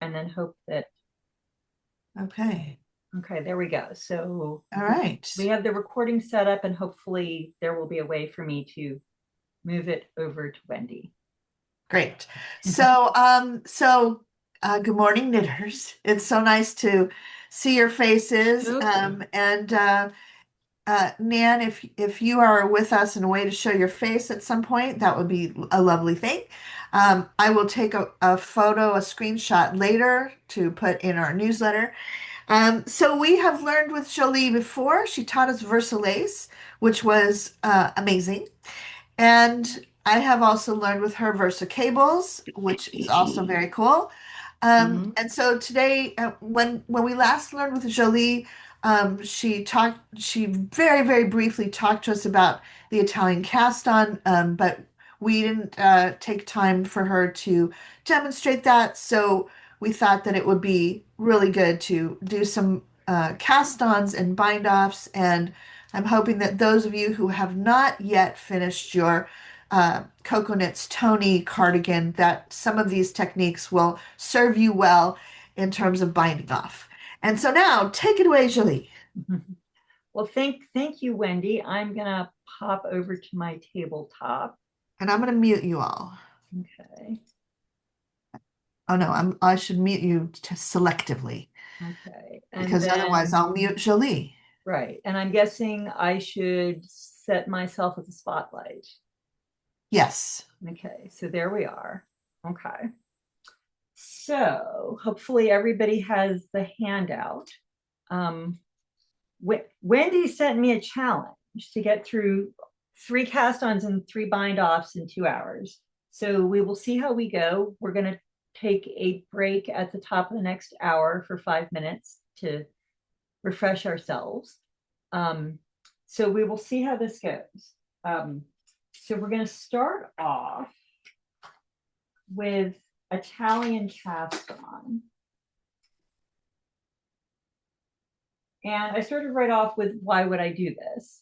and then hope that, Okay. okay, there we go. So All right. we have the recording set up, and hopefully there will be a way for me to move it over to Wendy. Great. So, good morning, knitters. It's so nice to see your faces. Okay. Nan, if you are with us in a way to show your face at some point, that would be a lovely thing. I will take a photo, a screenshot later to put in our newsletter. So we have learned with Jolie before. She taught us Versalace, which was amazing. And I have also learned with her Versa cables, which is also very cool. Mhm. And so today, when we last learned with Jolie, she very briefly talked to us about the Italian cast-on, but we didn't take time for her to demonstrate that. So we thought that it would be really good to do some cast-ons and bind-offs, and I'm hoping that those of you who have not yet finished your Cocoa Knits Tony cardigan, that some of these techniques will serve you well in terms of binding off. And so now, take it away, Julie. Well, thank you, Wendy. I'm gonna pop over to my tabletop. And I'm going to mute you all. Okay. Oh no, I should mute you selectively Okay. And because otherwise then, I'll mute Jolie. right. And I'm guessing I should set myself as a spotlight. Yes. Okay. So there we are. Okay. So hopefully everybody has the handout. Um, Wendy sent me a challenge to get through 3 cast-ons and 3 bind-offs in 2 hours. So we will see how we go. We're going to take a break at the top of the next hour for 5 minutes to refresh ourselves. Um, so we will see how this goes. So we're going to start off with Italian cast-on. And I started right off with why would I do this?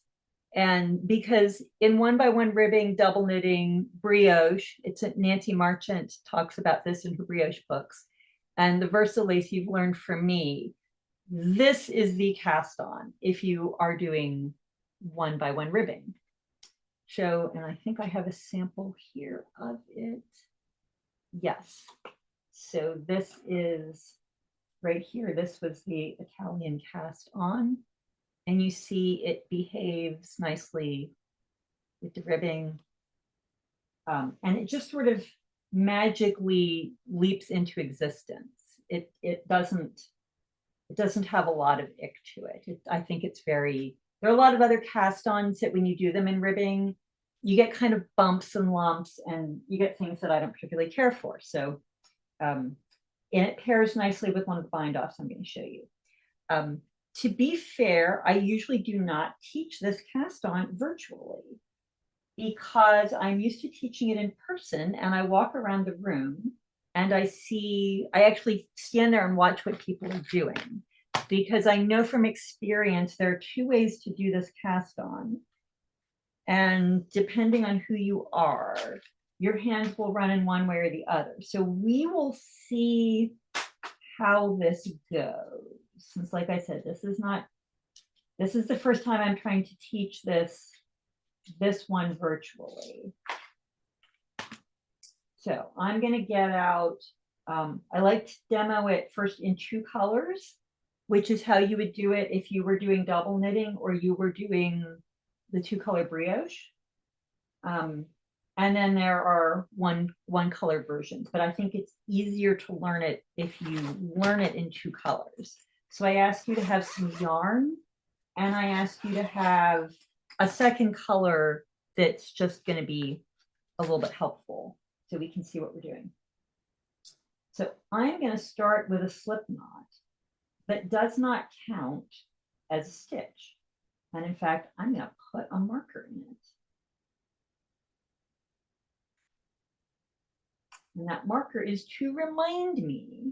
And because in 1x1 ribbing, double knitting, brioche, it's a, Nancy Marchant talks about this in her brioche books. And the Versalace you've learned from me, this is the cast on if you are doing 1x1 ribbing. So, and I think I have a sample here of it. Yes. So this is right here. This was the Italian cast on. And you see it behaves nicely with the ribbing. And it just sort of magically leaps into existence. It doesn't have a lot of ick to it. I think it's very, there are a lot of other cast-ons that when you do them in ribbing, you get kind of bumps and lumps and you get things that I don't particularly care for. So, and it pairs nicely with one of the bind-offs I'm going to show you. To be fair, I usually do not teach this cast-on virtually because I'm used to teaching it in person, and I walk around the room and I actually stand there and watch what people are doing, because I know from experience there are 2 ways to do this cast-on. And depending on who you are, your hands will run in one way or the other. So we will see how this goes. Since, like I said, this is the first time I'm trying to teach this one virtually. So I'm going to get out, I like to demo it first in 2 colors, which is how you would do it if you were doing double knitting or you were doing the 2-color brioche. And then there are one color versions, but I think it's easier to learn it if you learn it in 2 colors. So I ask you to have some yarn, and I ask you to have a second color that's just going to be a little bit helpful so we can see what we're doing. So I'm going to start with a slip knot that does not count as a stitch. And in fact, I'm going to put a marker in it. And that marker is to remind me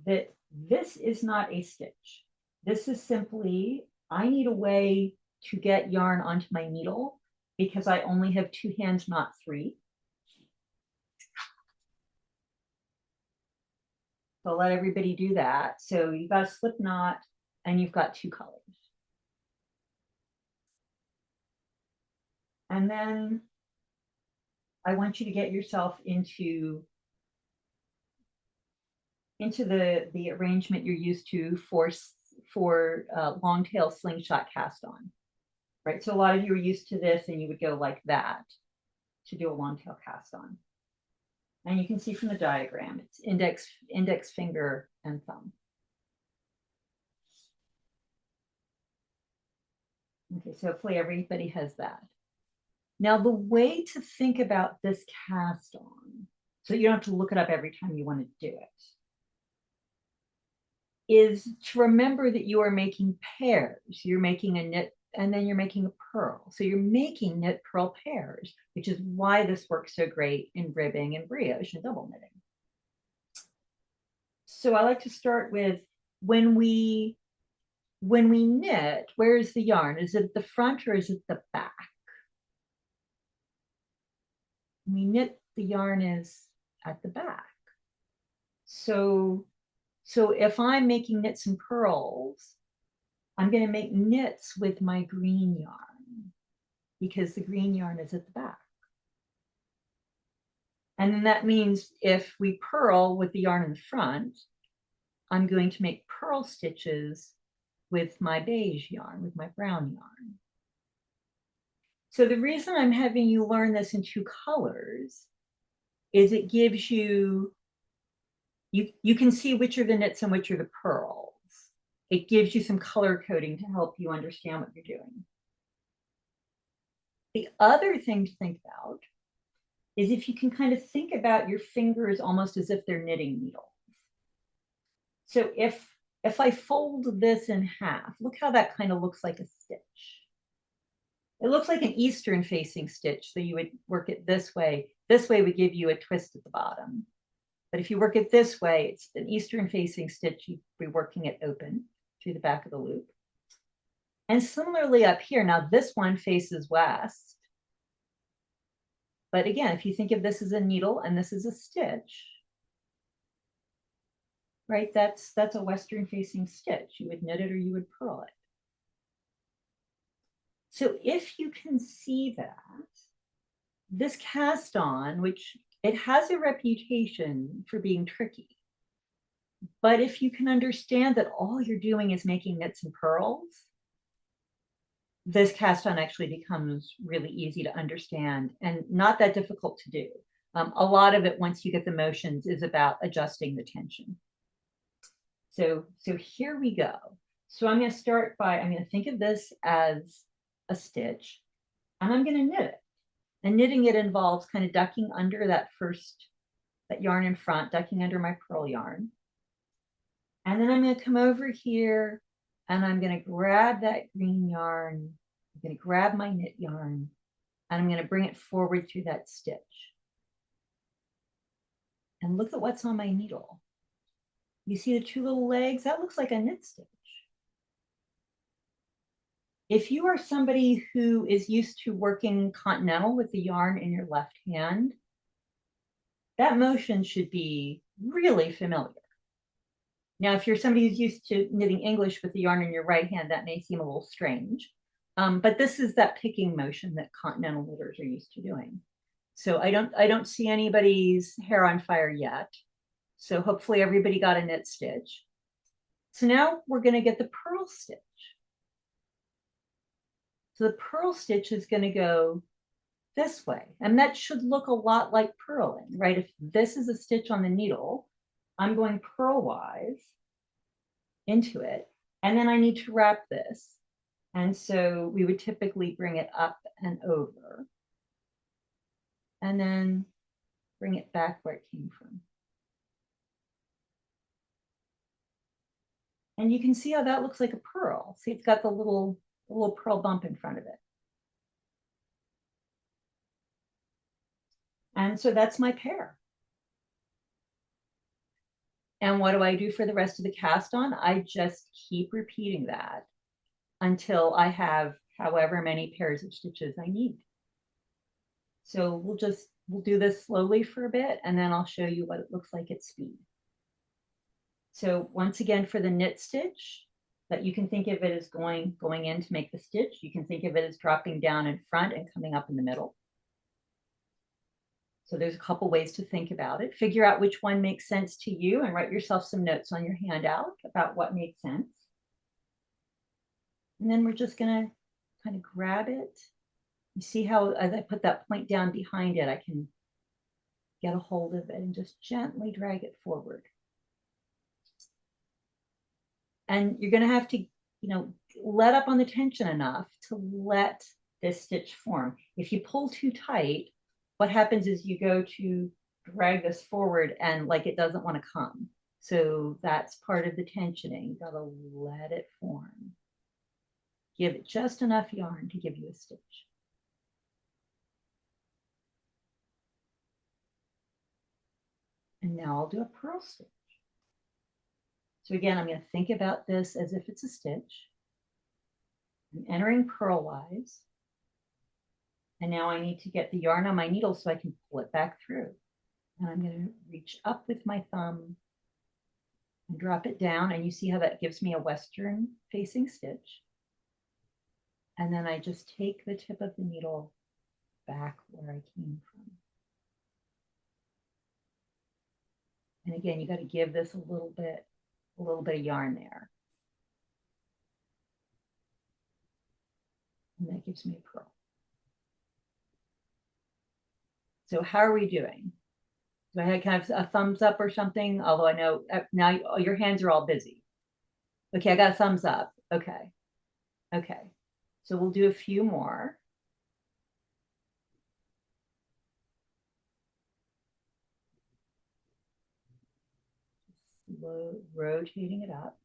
that this is not a stitch. This is simply, I need a way to get yarn onto my needle because I only have 2 hands, not 3. So I'll let everybody do that. So you've got a slip knot and you've got 2 colors. And then I want you to get yourself into the arrangement you're used to for long tail slingshot cast on, right? So a lot of you are used to this, and you would go like that to do a long tail cast on. And you can see from the diagram, it's index finger and thumb. Okay, so hopefully everybody has that. Now, the way to think about this cast on, so you don't have to look it up every time you want to do it, is to remember that you are making pairs. You're making a knit and then you're making a purl. So you're making knit purl pairs, which is why this works so great in ribbing and brioche and double knitting. So I like to start with when we knit, where's the yarn? Is it the front or is it the back? When we knit, the yarn is at the back. So if I'm making knits and purls, I'm going to make knits with my green yarn because the green yarn is at the back. And then that means if we purl with the yarn in the front, I'm going to make purl stitches with my beige yarn, with my brown yarn. So the reason I'm having you learn this in 2 colors is it gives you can see which are the knits and which are the purls. It gives you some color coding to help you understand what you're doing. The other thing to think about is if you can kind of think about your fingers almost as if they're knitting needles. So if I fold this in half, look how that kind of looks like a stitch. It looks like an Eastern facing stitch. So you would work it this way. This way would give you a twist at the bottom. But if you work it this way, it's an Eastern facing stitch. You'd be working it open through the back of the loop. And similarly up here, now this one faces west. But again, if you think of this as a needle and this is a stitch, right, that's a Western facing stitch. You would knit it or you would purl it. So if you can see that, this cast on, which it has a reputation for being tricky, but if you can understand that all you're doing is making knits and purls, this cast on actually becomes really easy to understand and not that difficult to do. A lot of it, once you get the motions, is about adjusting the tension. So here we go. So I'm going to start by, I'm going to think of this as a stitch, and I'm going to knit it. And knitting it involves kind of ducking under that yarn in front, ducking under my purl yarn. And then I'm going to come over here and I'm going to grab that green yarn. I'm going to grab my knit yarn and I'm going to bring it forward through that stitch. And look at what's on my needle. You see the 2 little legs? That looks like a knit stitch. If you are somebody who is used to working continental with the yarn in your left hand, that motion should be really familiar. Now, if you're somebody who's used to knitting English with the yarn in your right hand, that may seem a little strange. But this is that picking motion that continental knitters are used to doing. So I don't see anybody's hair on fire yet. So hopefully everybody got a knit stitch. So now we're going to get the purl stitch. So the purl stitch is going to go this way. And that should look a lot like purling, right? If this is a stitch on the needle, I'm going purlwise into it. And then I need to wrap this. And so we would typically bring it up and over. And then bring it back where it came from. And you can see how that looks like a purl. See, it's got the little purl bump in front of it. And so that's my pair. And what do I do for the rest of the cast on? I just keep repeating that until I have however many pairs of stitches I need. So we'll do this slowly for a bit, and then I'll show you what it looks like at speed. So once again, for the knit stitch, that you can think of it as going in to make the stitch. You can think of it as dropping down in front and coming up in the middle. So there's a couple ways to think about it. Figure out which one makes sense to you and write yourself some notes on your handout about what makes sense. And then we're just gonna kind of grab it. You see how as I put that point down behind it, I can get a hold of it and just gently drag it forward. And you're gonna have to, let up on the tension enough to let this stitch form. If you pull too tight, what happens is you go to drag this forward and like it doesn't want to come. So that's part of the tensioning. You gotta let it form. Give it just enough yarn to give you a stitch. And now I'll do a purl stitch. So again, I'm going to think about this as if it's a stitch. I'm entering purlwise. And now I need to get the yarn on my needle so I can pull it back through. And I'm going to reach up with my thumb and drop it down. And you see how that gives me a western facing stitch. And then I just take the tip of the needle back where I came from. And again, you got to give this a little bit of yarn there. And that gives me a purl. So how are we doing? Do I have kind of a thumbs up or something? Although I know now your hands are all busy. Okay, I got a thumbs up. Okay. Okay. So we'll do a few more. Slow, rotating it up.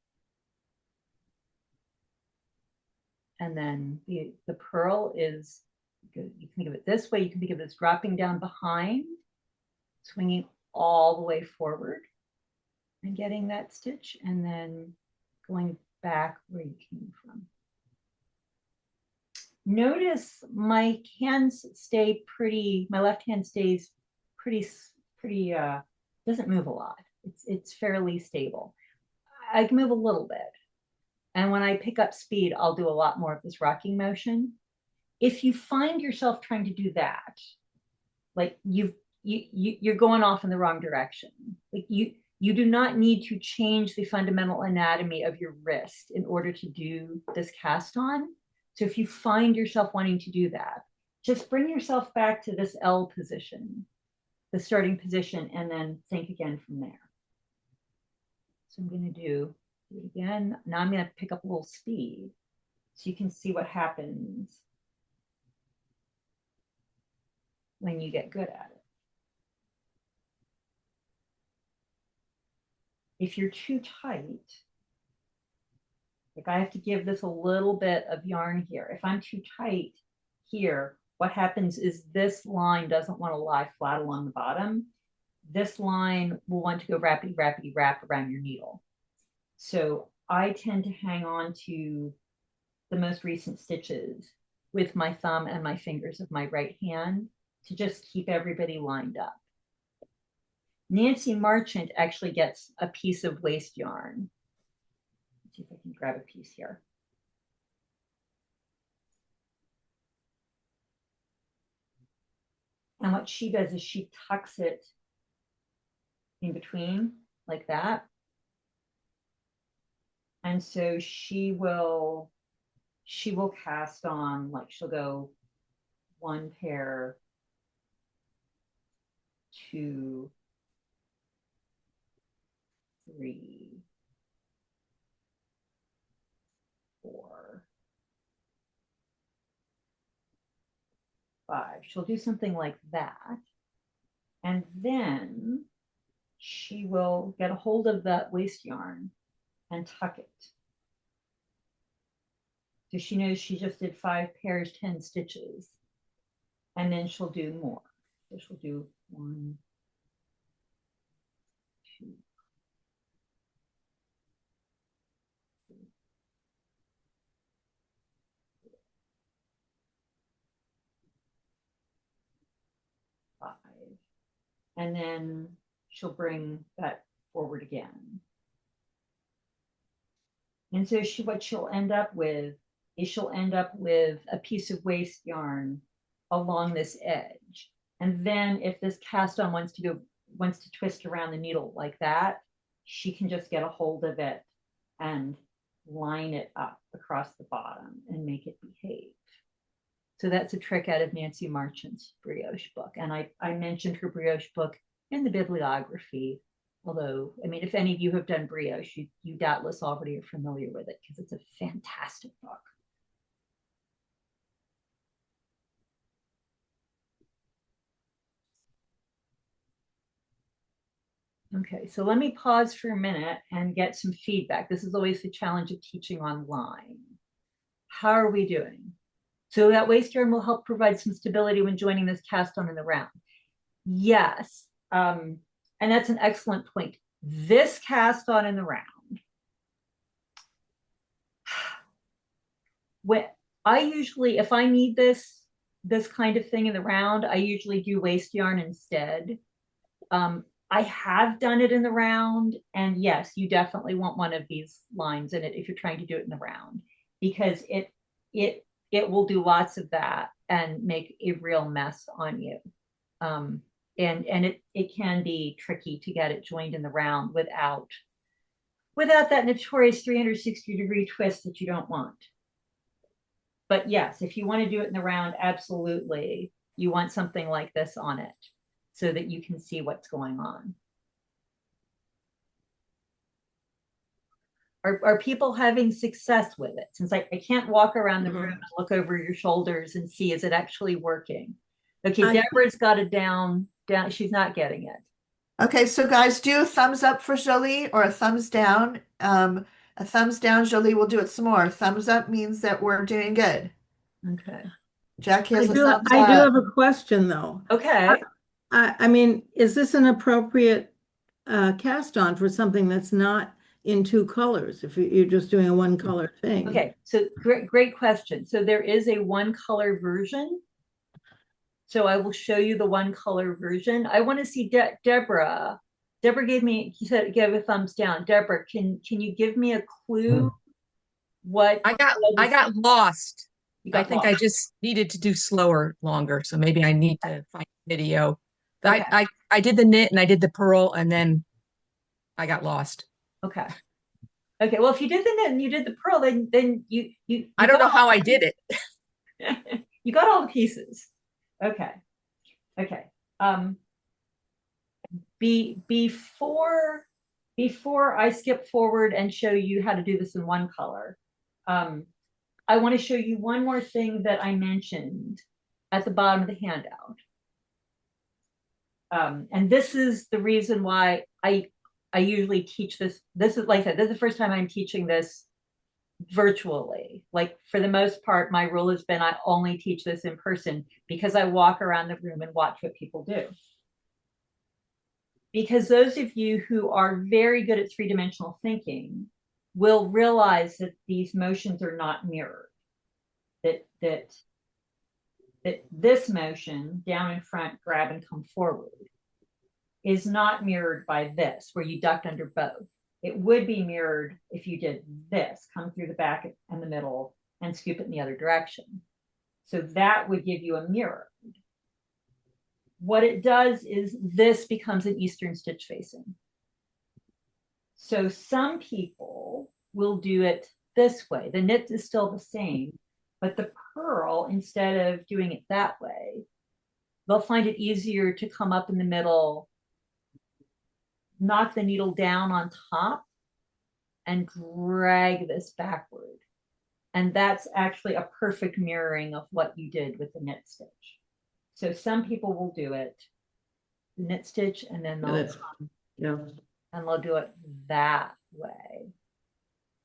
And then the purl is, you can think of it this way. You can think of it as dropping down behind, swinging all the way forward and getting that stitch, and then going back where you came from. Notice my hands stay pretty, my left hand stays pretty, doesn't move a lot. It's fairly stable. I can move a little bit. And when I pick up speed, I'll do a lot more of this rocking motion. If you find yourself trying to do that, like you're going off in the wrong direction. Like you do not need to change the fundamental anatomy of your wrist in order to do this cast on. So if you find yourself wanting to do that, just bring yourself back to this L position, the starting position, and then think again from there. So I'm going to do it again. Now I'm going to pick up a little speed so you can see what happens when you get good at it. If you're too tight, like I have to give this a little bit of yarn here. If I'm too tight here, what happens is this line doesn't want to lie flat along the bottom. This line will want to go rapidy, rapidy, wrap around your needle. So I tend to hang on to the most recent stitches with my thumb and my fingers of my right hand to just keep everybody lined up. Nancy Marchant actually gets a piece of waste yarn. Let's see if I can grab a piece here. And what she does is she tucks it in between like that. And so she will cast on, like she'll go 1 pair, 2, 3, 4, 5. She'll do something like that. And then she will get a hold of that waste yarn and tuck it. So she knows she just did 5 pairs, 10 stitches. And then she'll do more. So she'll do 1, 2, 3, 4, 5. And then she'll bring that forward again. And so what she'll end up with is she'll end up with a piece of waste yarn along this edge. And then if this cast on wants to twist around the needle like that, she can just get a hold of it and line it up across the bottom and make it behave. So that's a trick out of Nancy Marchant's brioche book. And I mentioned her brioche book in the bibliography. Although, I mean, if any of you have done brioche, you doubtless already are familiar with it because it's a fantastic book. Okay, so let me pause for a minute and get some feedback. This is always the challenge of teaching online. How are we doing? So that waste yarn will help provide some stability when joining this cast on in the round. Yes, and that's an excellent point. This cast on in the round, when I usually, if I need this kind of thing in the round, I usually do waste yarn instead. I have done it in the round, and yes, you definitely want one of these lines in it if you're trying to do it in the round, because it will do lots of that and make a real mess on you. And it can be tricky to get it joined in the round without that notorious 360-degree twist that you don't want. But yes, if you want to do it in the round, absolutely, you want something like this on it so that you can see what's going on. Are people having success with it? Since I can't walk around the room and look over your shoulders and see, is it actually working? Okay, Deborah's got it down. She's not getting it. Okay, so guys, do a thumbs up for Jolie or a thumbs down. A thumbs down, Jolie will do it some more. Thumbs up means that we're doing good. Okay. Jackie has a thumbs I do up. have a question though. Okay. I mean, is this an appropriate cast on for something that's not in two colors if you're just doing a one color thing? Okay, so great question. So there is a one color version. So I will show you the one color version. I want to see Deborah. Deborah gave a thumbs down. Deborah, can you give me a clue what I got lost. I think lost. I just needed to do slower longer. So maybe I need to find a video. Okay. I did the knit and I did the purl and then I got lost. Okay. Okay. Well, if you did the knit and you did the purl, then you I don't know how I did it. You got all the pieces. Okay. Okay. Before I skip forward and show you how to do this in one color, I want to show you one more thing that I mentioned at the bottom of the handout. And this is the reason why I usually teach this. This is, like I said, this is the first time I'm teaching this virtually. Like, for the most part, my rule has been I only teach this in person because I walk around the room and watch what people do. Because those of you who are very good at three-dimensional thinking will realize that these motions are not mirrored. That this motion, down in front, grab and come forward, is not mirrored by this, where you ducked under both. It would be mirrored if you did this, come through the back and the middle and scoop it in the other direction. So that would give you a mirror. What it does is this becomes an Eastern stitch facing. So some people will do it this way. The knit is still the same, but the purl, instead of doing it that way, they'll find it easier to come up in the middle, knock the needle down on top, and drag this backward. And that's actually a perfect mirroring of what you did with the knit stitch. So some people will do it knit stitch and then they'll do it that way.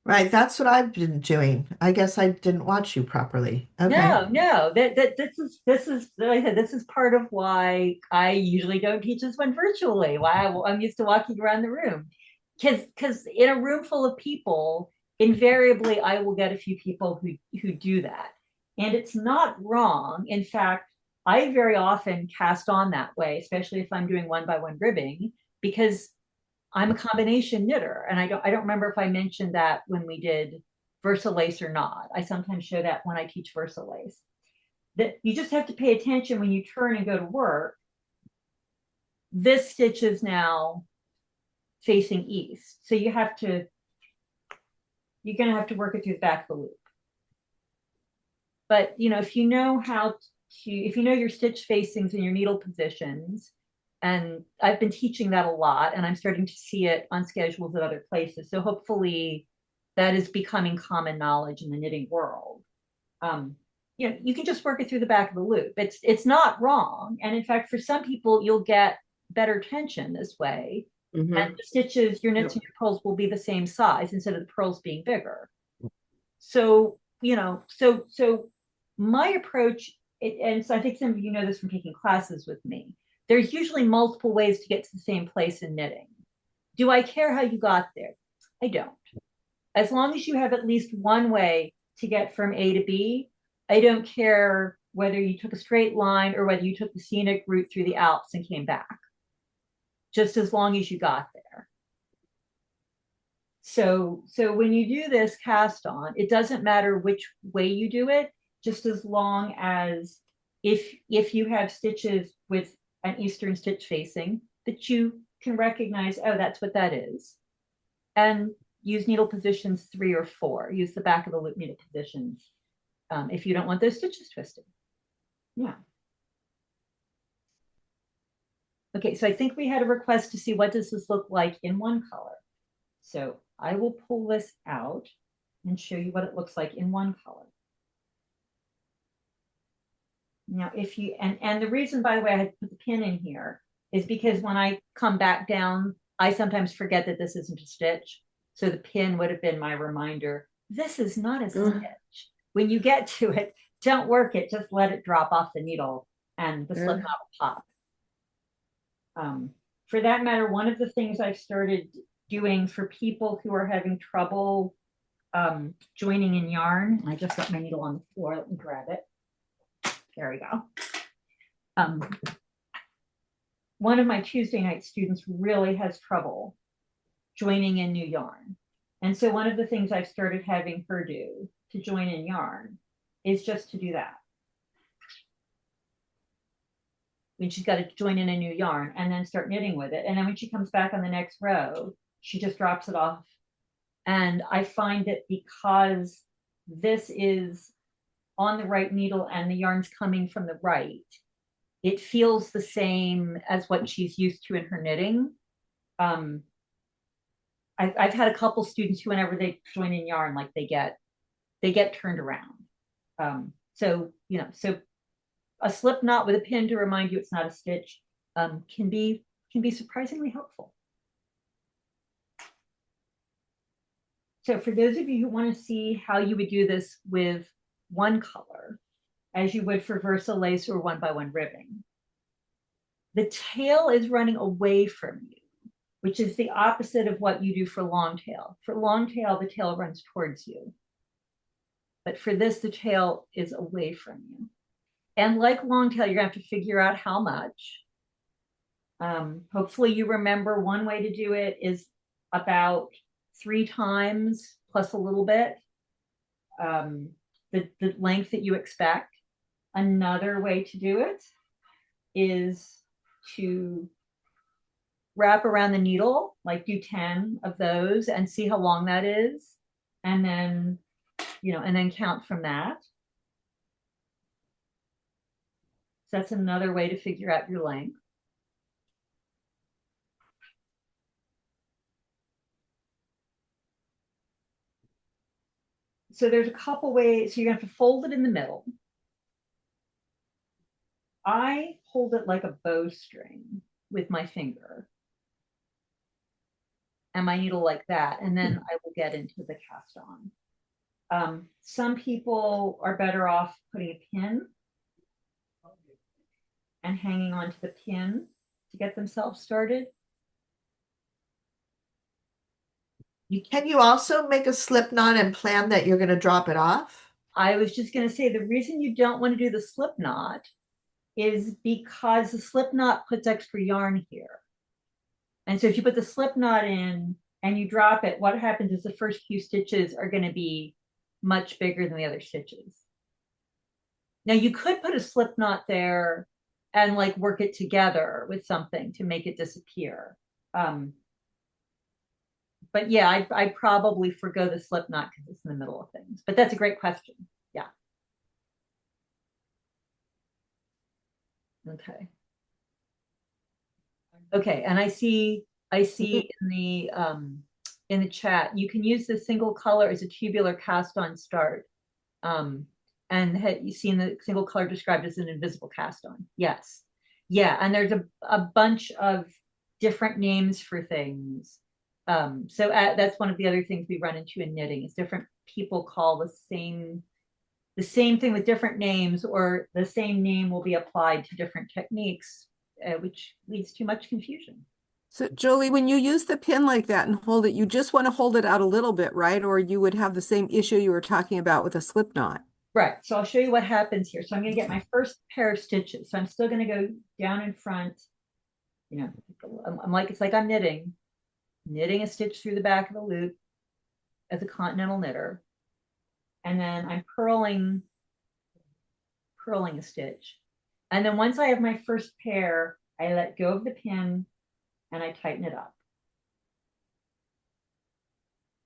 Right, that's what I've been doing. I guess I didn't watch you properly. Okay. No. This is like I said, this is part of why I usually don't teach this one virtually. Why I'm used to walking around the room. Because in a room full of people, invariably I will get a few people who do that. And it's not wrong. In fact, I very often cast on that way, especially if I'm doing one by one ribbing, because I'm a combination knitter, and I don't remember if I mentioned that when we did Versalace or not. I sometimes show that when I teach Versalace. That you just have to pay attention when you turn and go to work. This stitch is now facing east, so you're gonna have to work it through the back of the loop. But if you know if you know your stitch facings and your needle positions, and I've been teaching that a lot, and I'm starting to see it on schedules at other places. So hopefully that is becoming common knowledge in the knitting world. You can just work it through the back of the loop. It's not wrong. And in fact, for some people, you'll get better tension this way. Mhm. And the stitches, your knits and your purls will be the same size instead of the purls being bigger. So, so my approach, and so I think some of you know this from taking classes with me, there's usually multiple ways to get to the same place in knitting. Do I care how you got there? I don't. As long as you have at least one way to get from A to B, I don't care whether you took a straight line or whether you took the scenic route through the Alps and came back, just as long as you got there. So when you do this cast on, it doesn't matter which way you do it, just as long as if you have stitches with an Eastern stitch facing, that you can recognize, oh, that's what that is. And use needle positions 3 or 4. Use the back of the loop needle positions if you don't want those stitches twisted. Yeah. Okay, so I think we had a request to see what does this look like in one color. So I will pull this out and show you what it looks like in one color. Now, if you, and the reason, by the way, I had to put the pin in here is because when I come back down, I sometimes forget that this isn't a stitch. So the pin would have been my reminder. This is not a stitch. When you get to it, don't work it, just let it drop off the needle and the slip knot will pop. For that matter, one of the things I've started doing for people who are having trouble joining in yarn, I just got my needle on the floor, let me grab it. There we go. One of my Tuesday night students really has trouble joining in new yarn. And so one of the things I've started having her do to join in yarn is just to do that. When she's got to join in a new yarn and then start knitting with it. And then when she comes back on the next row, she just drops it off. And I find that because this is on the right needle and the yarn's coming from the right, it feels the same as what she's used to in her knitting. I've had a couple students who, whenever they join in yarn, like they get turned around. So a slip knot with a pin to remind you it's not a stitch can be surprisingly helpful. So for those of you who want to see how you would do this with one color, as you would for Versalace or 1x1 ribbing, the tail is running away from you, which is the opposite of what you do for long tail. For long tail, the tail runs towards you. But for this, the tail is away from you. And like long tail, you're gonna have to figure out how much. Hopefully you remember one way to do it is about 3 times plus a little bit, the length that you expect. Another way to do it is to wrap around the needle, like do 10 of those and see how long that is. And then, and then count from that. So that's another way to figure out your length. So there's a couple ways. So you're going to have to fold it in the middle. I hold it like a bowstring with my finger and my needle like that, and then I will get into the cast on. Some people are better off putting a pin and hanging onto the pin to get themselves started. Can you also make a slip knot and plan that you're going to drop it off? I was just going to say the reason you don't want to do the slip knot is because the slip knot puts extra yarn here. And so if you put the slip knot in and you drop it, what happens is the first few stitches are going to be much bigger than the other stitches. Now you could put a slip knot there and like work it together with something to make it disappear. But yeah, I probably forgo the slip knot because it's in the middle of things. But that's a great question. Yeah. Okay. Okay, and I see in the chat, you can use the single color as a tubular cast-on start. And you've seen the single color described as an invisible cast-on. Yes. Yeah, and there's a bunch of different names for things. So that's one of the other things we run into in knitting is different people call the same thing with different names, or the same name will be applied to different techniques, which leads to much confusion. So Jolie, when you use the pin like that and hold it, you just want to hold it out a little bit, right? Or you would have the same issue you were talking about with a slip knot. Right. So I'll show you what happens here. So I'm going to get my first pair of stitches. So I'm still going to go down in front. You know, it's like I'm knitting a stitch through the back of the loop as a continental knitter. And then I'm purling a stitch. And then once I have my first pair, I let go of the pin and I tighten it up.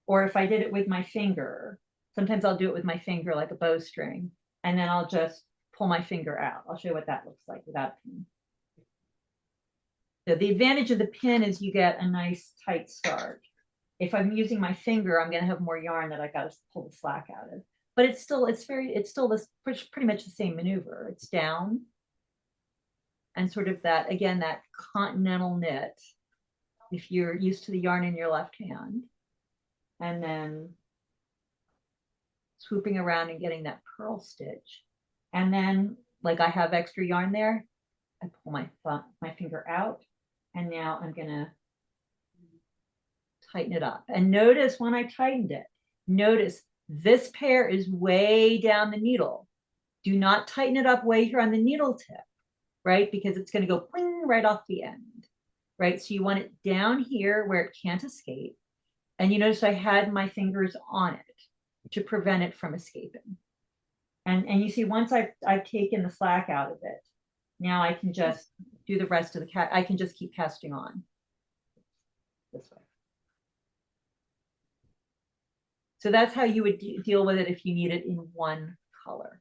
Or if I did it with my finger, sometimes I'll do it with my finger like a bowstring, and then I'll just pull my finger out. I'll show you what that looks like without a pin. So the advantage of the pin is you get a nice tight start. If I'm using my finger, I'm going to have more yarn that I got to pull the slack out of. But it's still this pretty much the same maneuver. It's down and sort of that, again, that continental knit, if you're used to the yarn in your left hand, and then swooping around and getting that purl stitch. And then, like I have extra yarn there, I pull my finger out, and now I'm gonna tighten it up. And notice when I tightened it, notice this pair is way down the needle. Do not tighten it up way here on the needle tip, right? Because it's gonna go pling right off the end, right? So you want it down here where it can't escape. And you notice I had my fingers on it to prevent it from escaping. And you see, once I've taken the slack out of it, now I can just do the rest of the I can just keep casting on this way. So that's how you would deal with it if you need it in one color.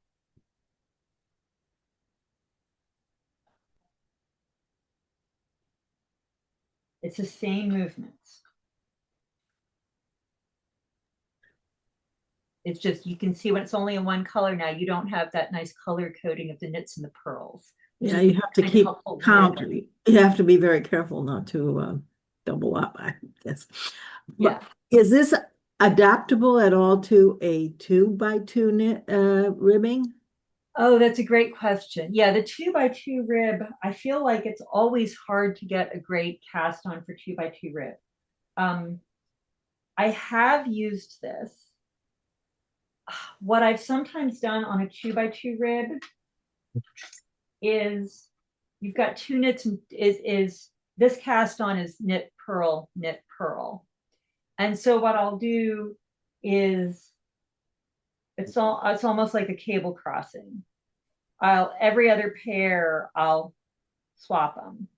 It's the same movements. It's just, you can see when it's only in one color now, you don't have that nice color coding of the knits and the purls. Yeah, you have to keep count. You have to be very careful not to double up, I guess. Yeah. But is this adaptable at all to a 2x2 knit ribbing? Oh, that's a great question. Yeah, the 2x2 rib, I feel like it's always hard to get a great cast on for 2x2 rib. I have used this. What I've sometimes done on a 2x2 rib is you've got two knits, and is this cast on is knit, purl, knit, purl. And so what I'll do is it's almost like a cable crossing. Every other pair I'll swap them.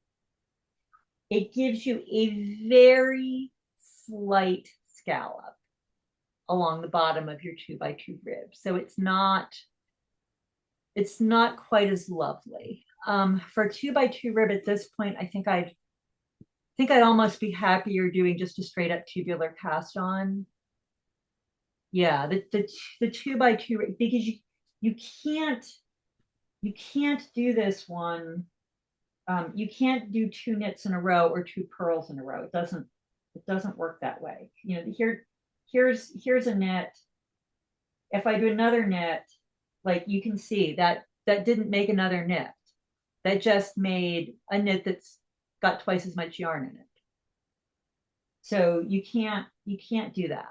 It gives you a very slight scallop along the bottom of your 2x2 rib. So it's not quite as lovely. For a 2x2 rib at this point, I think I'd almost be happier doing just a straight up tubular cast on. Yeah, the 2x2 rib, because you can't do this one. You can't do two knits in a row or two purls in a row. It doesn't work that way. You know, here's a knit. If I do another knit, like you can see that didn't make another knit. That just made a knit that's got twice as much yarn in it. So you can't do that.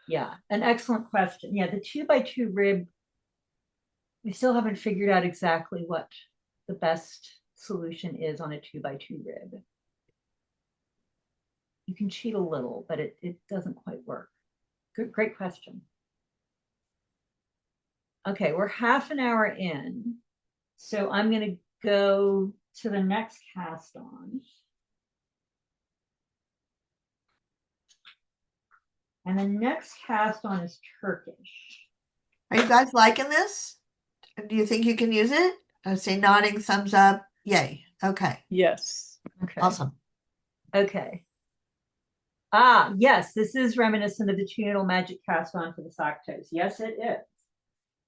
Yeah, an excellent question. Yeah, the 2x2 rib, we still haven't figured out exactly what the best solution is on a 2x2 rib. you can cheat a little, but it doesn't quite work. Good, great question. Okay, we're half an hour in, so I'm going to go to the next cast on. And the next cast on is Turkish. Are you guys liking this? Do you think you can use it? I say nodding, thumbs up, yay. Okay, Yes. Okay. awesome. Okay. Yes, this is reminiscent of the two-needle magic cast on for the sock toes. Yes, it is.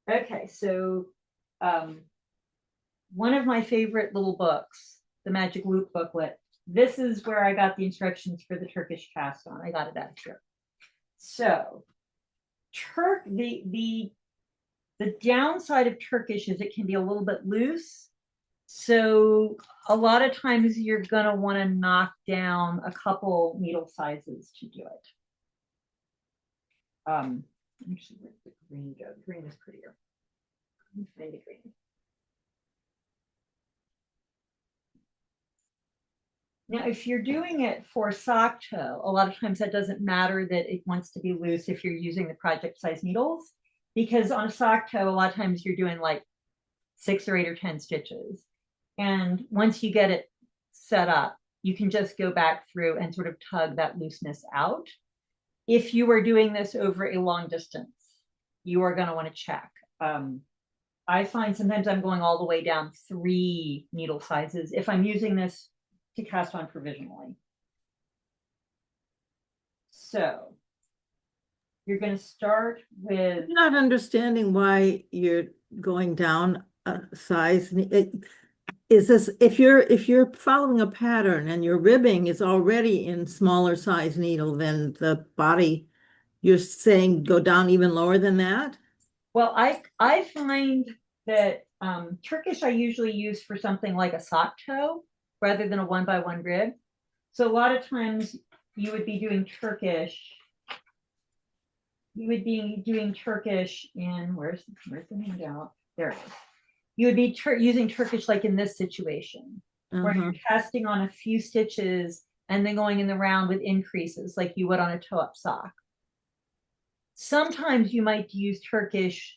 Okay, so one of my favorite little books, the Magic Loop booklet. This is where I got the instructions for the Turkish cast on. I got it out here. So, the downside of Turkish is it can be a little bit loose. So a lot of times you're gonna want to knock down a couple needle sizes to do it. Actually, where's the green go? Green is prettier. Let me find the green. Now, if you're doing it for sock toe, a lot of times that doesn't matter that it wants to be loose if you're using the project size needles, because on a sock toe, a lot of times you're doing like 6 or 8 or 10 stitches. And once you get it set up, you can just go back through and sort of tug that looseness out. If you are doing this over a long distance, you are going to want to check. I find sometimes I'm going all the way down 3 needle sizes if I'm using this to cast on provisionally. So you're going to start with. I'm not understanding why you're going down a size. Is this if you're following a pattern and your ribbing is already in smaller size needle than the body, you're saying go down even lower than that? Well, I find that Turkish I usually use for something like a sock toe rather than a 1x1 rib. So a lot of times you would be doing Turkish. You would be doing Turkish in where's the handout? There it is. You would be using Turkish like in this situation, where you're casting on a few stitches and then going in the round with increases like you would on a toe-up sock. Sometimes you might use Turkish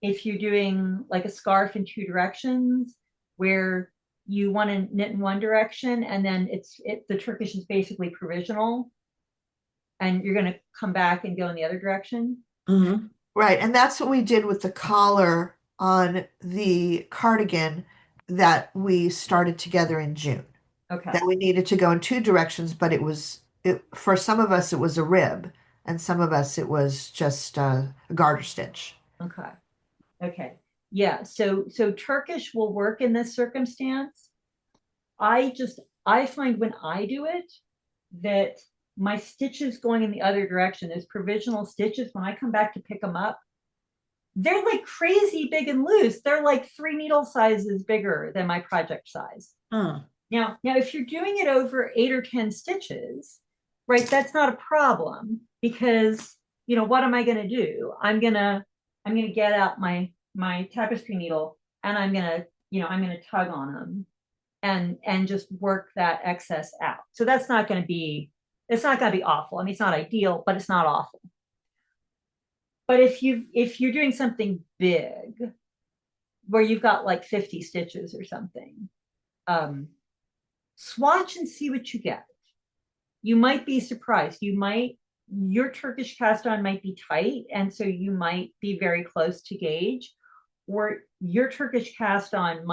if you're doing like a scarf in 2 directions, where you want to knit in one direction and then the Turkish is basically provisional, and you're going to come back and go in the other direction. Right, and that's what we did with the collar on the cardigan that we started together in June. Okay. That we needed to go in 2 directions, but for some of us it was a rib, and some of us it was just a garter stitch. Okay. Okay. Yeah. So Turkish will work in this circumstance. I find when I do it that my stitches going in the other direction, those provisional stitches, when I come back to pick them up, they're like crazy big and loose. They're like 3 needle sizes bigger than my project size. Now, if you're doing it over 8 or 10 stitches, right, that's not a problem, because, what am I going to do? I'm going to get out my tapestry needle, and I'm going to tug on them and just work that excess out. So it's not going to be awful. I mean, it's not ideal, but it's not awful. But if you're doing something big where you've got like 50 stitches or something, swatch and see what you get. You might be surprised. Your Turkish cast-on might be tight, and so you might be very close to gauge, or your Turkish cast-on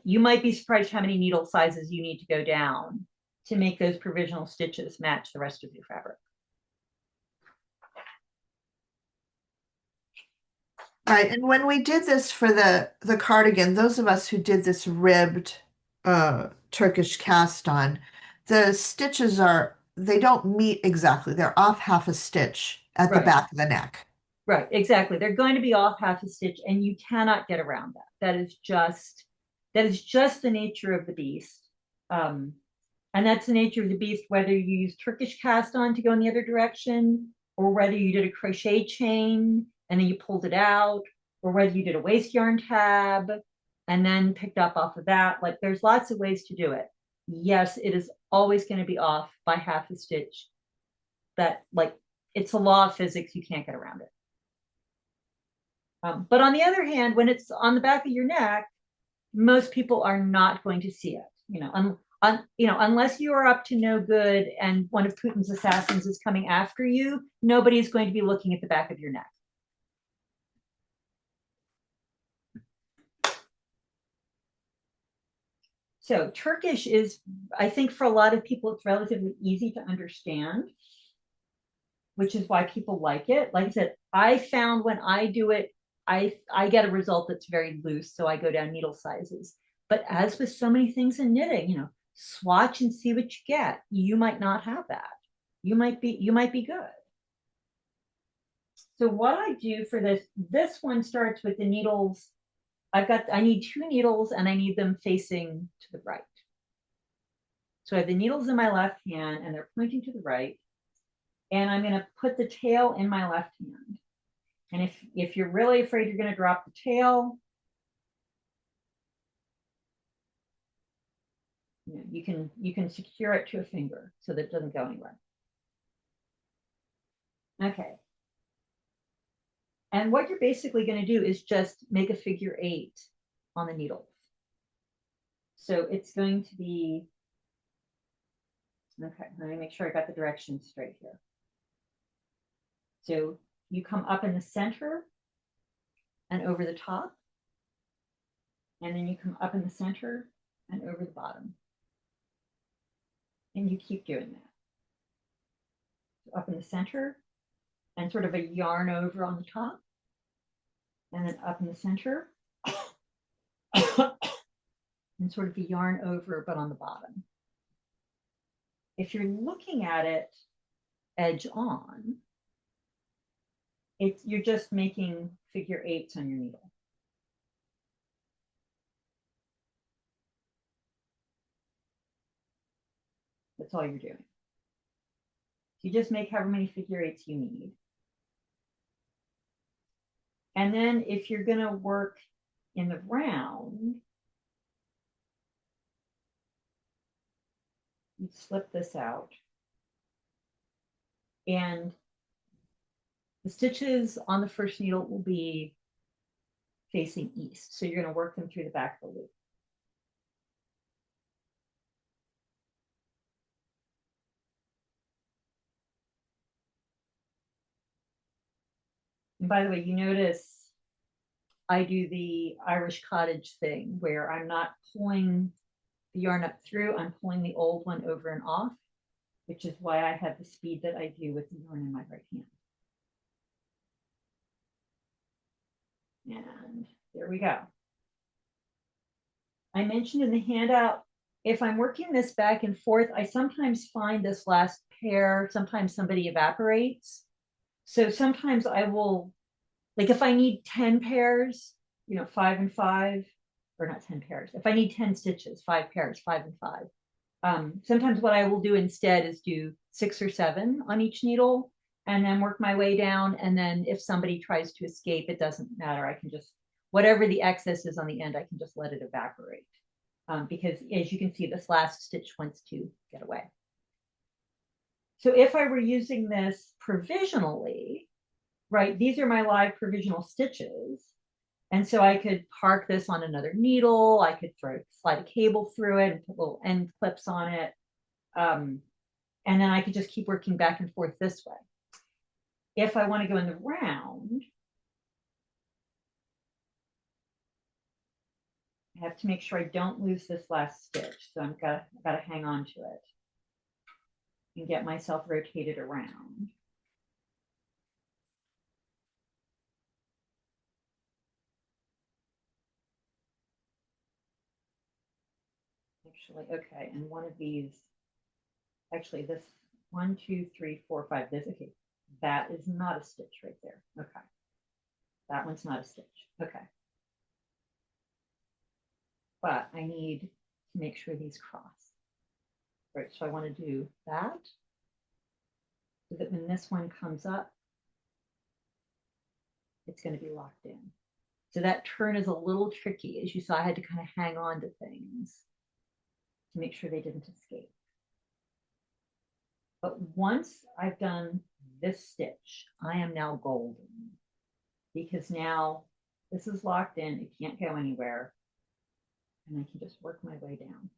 you might be surprised how many needle sizes you need to go down to make those provisional stitches match the rest of your fabric. Right, and when we did this for the cardigan, those of us who did this ribbed Turkish cast-on, the stitches they don't meet exactly. They're off half a stitch at the back of the neck. Right, exactly. They're going to be off half a stitch, and you cannot get around that. That is just the nature of the beast. And that's the nature of the beast, whether you use Turkish cast-on to go in the other direction, or whether you did a crochet chain and then you pulled it out, or whether you did a waste yarn tab and then picked up off of that. Like, there's lots of ways to do it. Yes, it is always going to be off by half a stitch. That, like, it's a law of physics, you can't get around it. But on the other hand, when it's on the back of your neck, most people are not going to see it. Unless you are up to no good and one of Putin's assassins is coming after you, nobody's going to be looking at the back of your neck. So Turkish is, I think for a lot of people, it's relatively easy to understand, which is why people like it. Like I said, I found when I do it, I get a result that's very loose, so I go down needle sizes. But as with so many things in knitting, swatch and see what you get. You might not have that. You might be good. So what I do for this one starts with the needles. I need 2 needles and I need them facing to the right. So I have the needles in my left hand and they're pointing to the right. And I'm going to put the tail in my left hand. And if you're really afraid you're going to drop the tail, you can secure it to a finger so that it doesn't go anywhere. Okay. And what you're basically going to do is just make a figure 8 on the needles. So it's going to be, okay, let me make sure I got the directions straight here. So you come up in the center and over the top, and then you come up in the center and over the bottom. And you keep doing that. So up in the center and sort of a yarn over on the top, and then up in the center and sort of a yarn over but on the bottom. If you're looking at it edge on, you're just making figure 8s on your needle. That's all you're doing. You just make however many figure 8s you need. And then if you're going to work in the round, you slip this out. And the stitches on the first needle will be facing east. So you're going to work them through the back of the loop. And by the way, you notice I do the Irish cottage thing where I'm not pulling the yarn up through, I'm pulling the old one over and off, which is why I have the speed that I do with the yarn in my right hand. And there we go. I mentioned in the handout, if I'm working this back and forth, I sometimes find this last pair, sometimes somebody evaporates. So sometimes I will, like if I need 10 pairs, 5 and 5, or not 10 pairs. If I need 10 stitches, 5 pairs, 5 and 5. Sometimes what I will do instead is do 6 or 7 on each needle and then work my way down. And then if somebody tries to escape, it doesn't matter. I can just, whatever the excess is on the end, I can just let it evaporate. Because as you can see, this last stitch wants to get away. So if I were using this provisionally, right, these are my live provisional stitches. And so I could park this on another needle. I could slide a cable through it and put little end clips on it. And then I could just keep working back and forth this way. If I want to go in the round, I have to make sure I don't lose this last stitch. So I've got to hang on to it and get myself rotated around. Actually, okay, and one of these, actually this 1, 2, 3, 4, 5, this, okay, that is not a stitch right there. Okay, that one's not a stitch. Okay, but I need to make sure these cross. Right, so I want to do that so that when this one comes up, it's going to be locked in. So that turn is a little tricky. As you saw, I had to kind of hang on to things to make sure they didn't escape. But once I've done this stitch, I am now golden, because now this is locked in, it can't go anywhere, and I can just work my way down.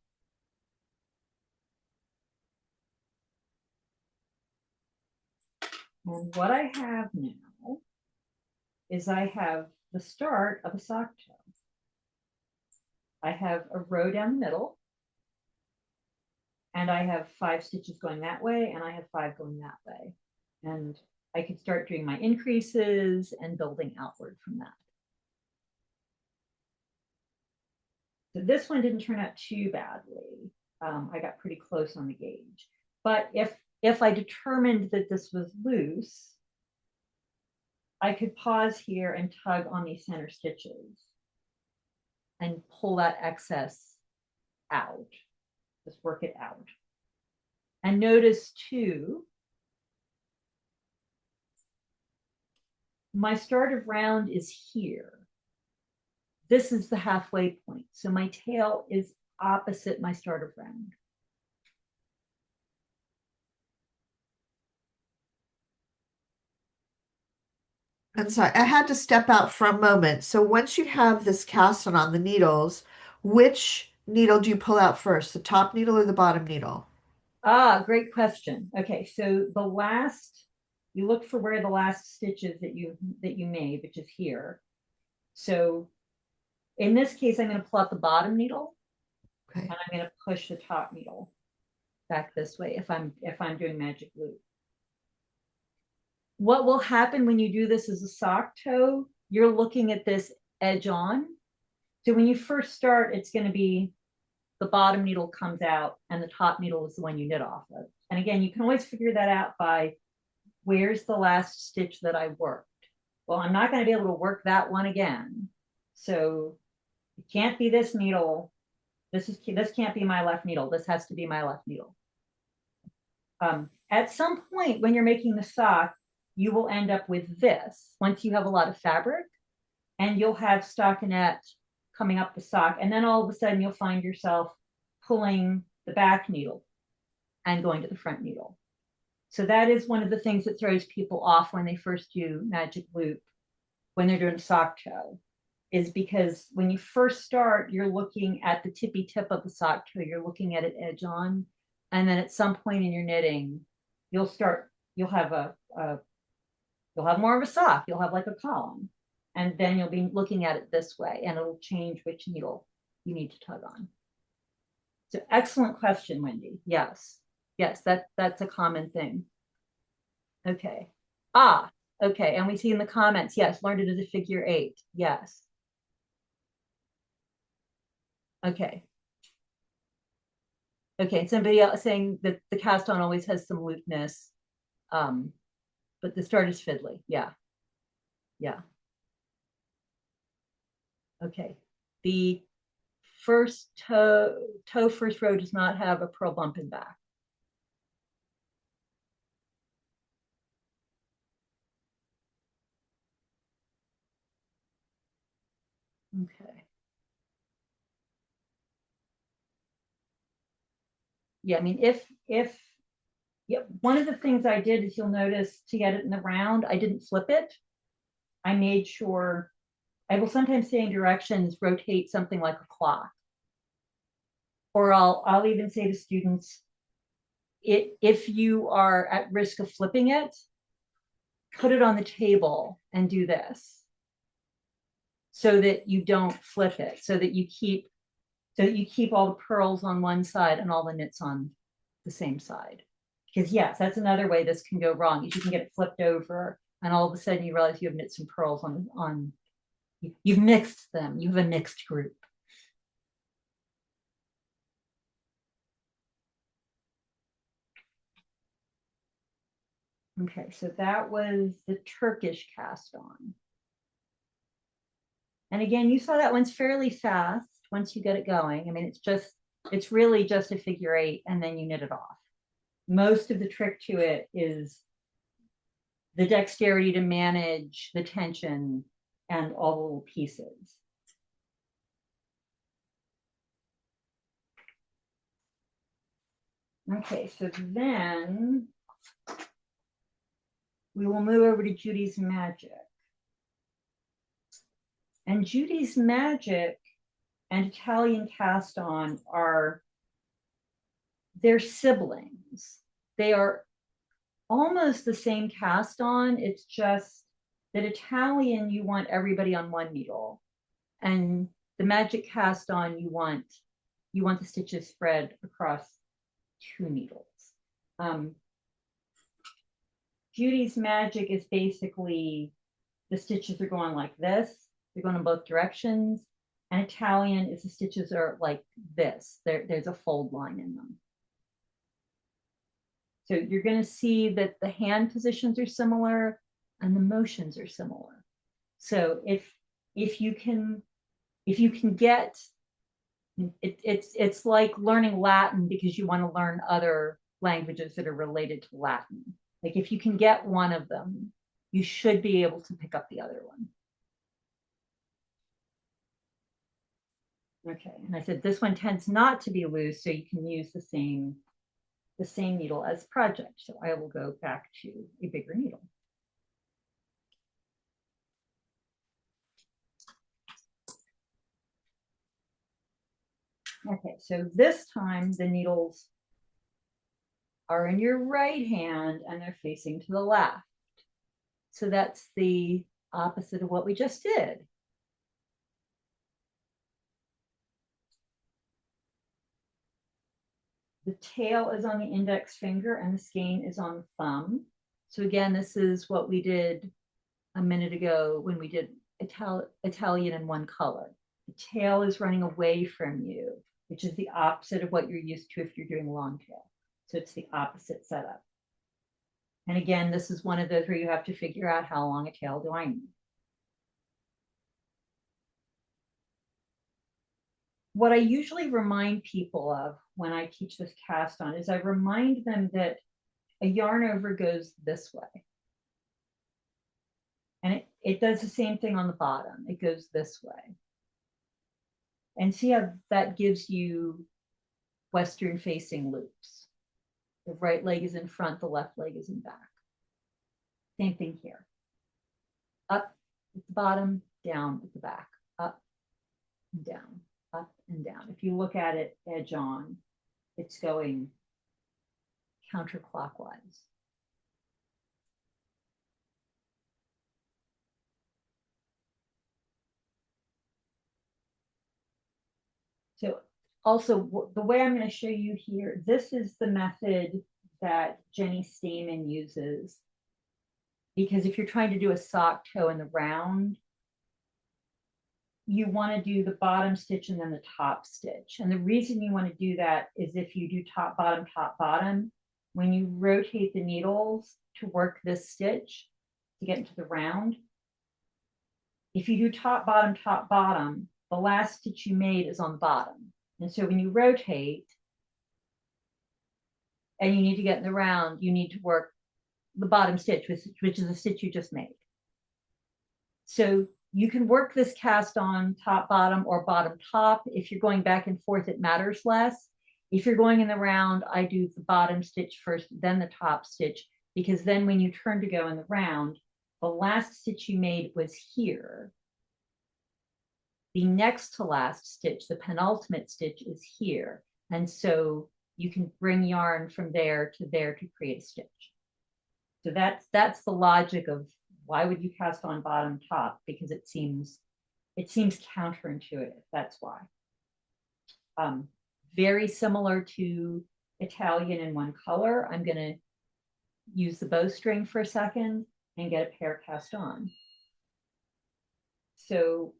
And what I have now is I have the start of a sock toe. I have a row down the middle, and I have 5 stitches going that way, and I have 5 going that way. And I could start doing my increases and building outward from that. So this one didn't turn out too badly. I got pretty close on the gauge. But if I determined that this was loose, I could pause here and tug on these center stitches and pull that excess out. Just work it out. And notice too, my start of round is here. This is the halfway point. So my tail is opposite my start of round. I'm sorry, I had to step out for a moment. So once you have this cast on the needles, which needle do you pull out first, the top needle or the bottom needle? Ah, great question. Okay, so the last, you look for where the last stitch is that you made, which is here. So in this case, I'm going to pull out the bottom needle, Okay. and I'm going to push the top needle back this way if I'm doing magic loop. What will happen when you do this as a sock toe, you're looking at this edge on. So when you first start, it's going to be the bottom needle comes out and the top needle is the one you knit off of. And again, you can always figure that out by where's the last stitch that I worked. Well, I'm not going to be able to work that one again. So it can't be this needle. This can't be my left needle. This has to be my left needle. At some point when you're making the sock, you will end up with this once you have a lot of fabric, and you'll have stockinette coming up the sock, and then all of a sudden you'll find yourself pulling the back needle and going to the front needle. So that is one of the things that throws people off when they first do magic loop, when they're doing sock toe, is because when you first start, you're looking at the tippy tip of the sock toe, you're looking at it edge on, and then at some point in your knitting, you'll have more of a sock, you'll have like a column, and then you'll be looking at it this way, and it'll change which needle you need to tug on. So excellent question, Wendy. Yes, that's a common thing. Okay. Okay, and we see in the comments, yes, learned it as a figure 8. Yes. Okay. Okay, somebody else saying that the cast-on always has some looseness, but the start is fiddly. Yeah. Okay. The first toe first row does not have a purl bump in back. Okay. Yeah, I mean, yeah, one of the things I did is, you'll notice, to get it in the round, I didn't flip it. I made sure, I will sometimes say in directions, rotate something like a clock. Or I'll even say to students, if you are at risk of flipping it, put it on the table and do this, so that you don't flip it, so that you keep all the purls on one side and all the knits on the same side. Because yes, that's another way this can go wrong, is you can get it flipped over, and all of a sudden you realize you have knits and purls on you've mixed them. You have a mixed group. Okay, so that was the Turkish cast-on. And again, you saw that one's fairly fast once you get it going. I mean, it's really just a figure 8, and then you knit it off. Most of the trick to it is the dexterity to manage the tension and all the little pieces. Okay, so then we will move over to Judy's Magic. And Judy's Magic and Italian Cast-on they're siblings. They are almost the same cast-on. It's just that Italian, you want everybody on one needle. And the Magic Cast-on, you want the stitches spread across two needles. Judy's Magic is basically the stitches are going like this. They're going in both directions. And Italian is the stitches are like this. There's a fold line in them. So you're going to see that the hand positions are similar and the motions are similar. So if you can get it's like learning Latin because you want to learn other languages that are related to Latin. Like if you can get one of them, you should be able to pick up the other one. Okay, and I said this one tends not to be loose, so you can use the same needle as project. So I will go back to a bigger needle. Okay, so this time the needles are in your right hand and they're facing to the left. So that's the opposite of what we just did. The tail is on the index finger and the skein is on the thumb. So again, this is what we did a minute ago when we did Italian in one color. The tail is running away from you, which is the opposite of what you're used to if you're doing long tail. So it's the opposite setup. And again, this is one of those where you have to figure out how long a tail do I need. What I usually remind people of when I teach this cast-on is I remind them that a yarn over goes this way. And it does the same thing on the bottom. It goes this way. And see how that gives you Western facing loops. The right leg is in front, the left leg is in back. Same thing here. Up at the bottom, down at the back, up and down, up and down. If you look at it edge on, it's going counterclockwise. So also the way I'm going to show you here, this is the method that Jeny Stamen uses. Because if you're trying to do a sock toe in the round, you want to do the bottom stitch and then the top stitch. And the reason you want to do that is if you do top, bottom, when you rotate the needles to work this stitch to get into the round, if you do top, bottom, the last stitch you made is on the bottom. And so when you rotate and you need to get in the round, you need to work the bottom stitch, which is the stitch you just made. So you can work this cast on top, bottom, or bottom, top. If you're going back and forth, it matters less. If you're going in the round, I do the bottom stitch first, then the top stitch, because then when you turn to go in the round, the last stitch you made was here. The next to last stitch, the penultimate stitch, is here. And so you can bring yarn from there to create a stitch. So that's the logic of why would you cast on bottom, top? Because it seems counterintuitive. That's why. Very similar to Italian in one color. I'm going to use the bowstring for a second and get a pair cast on. So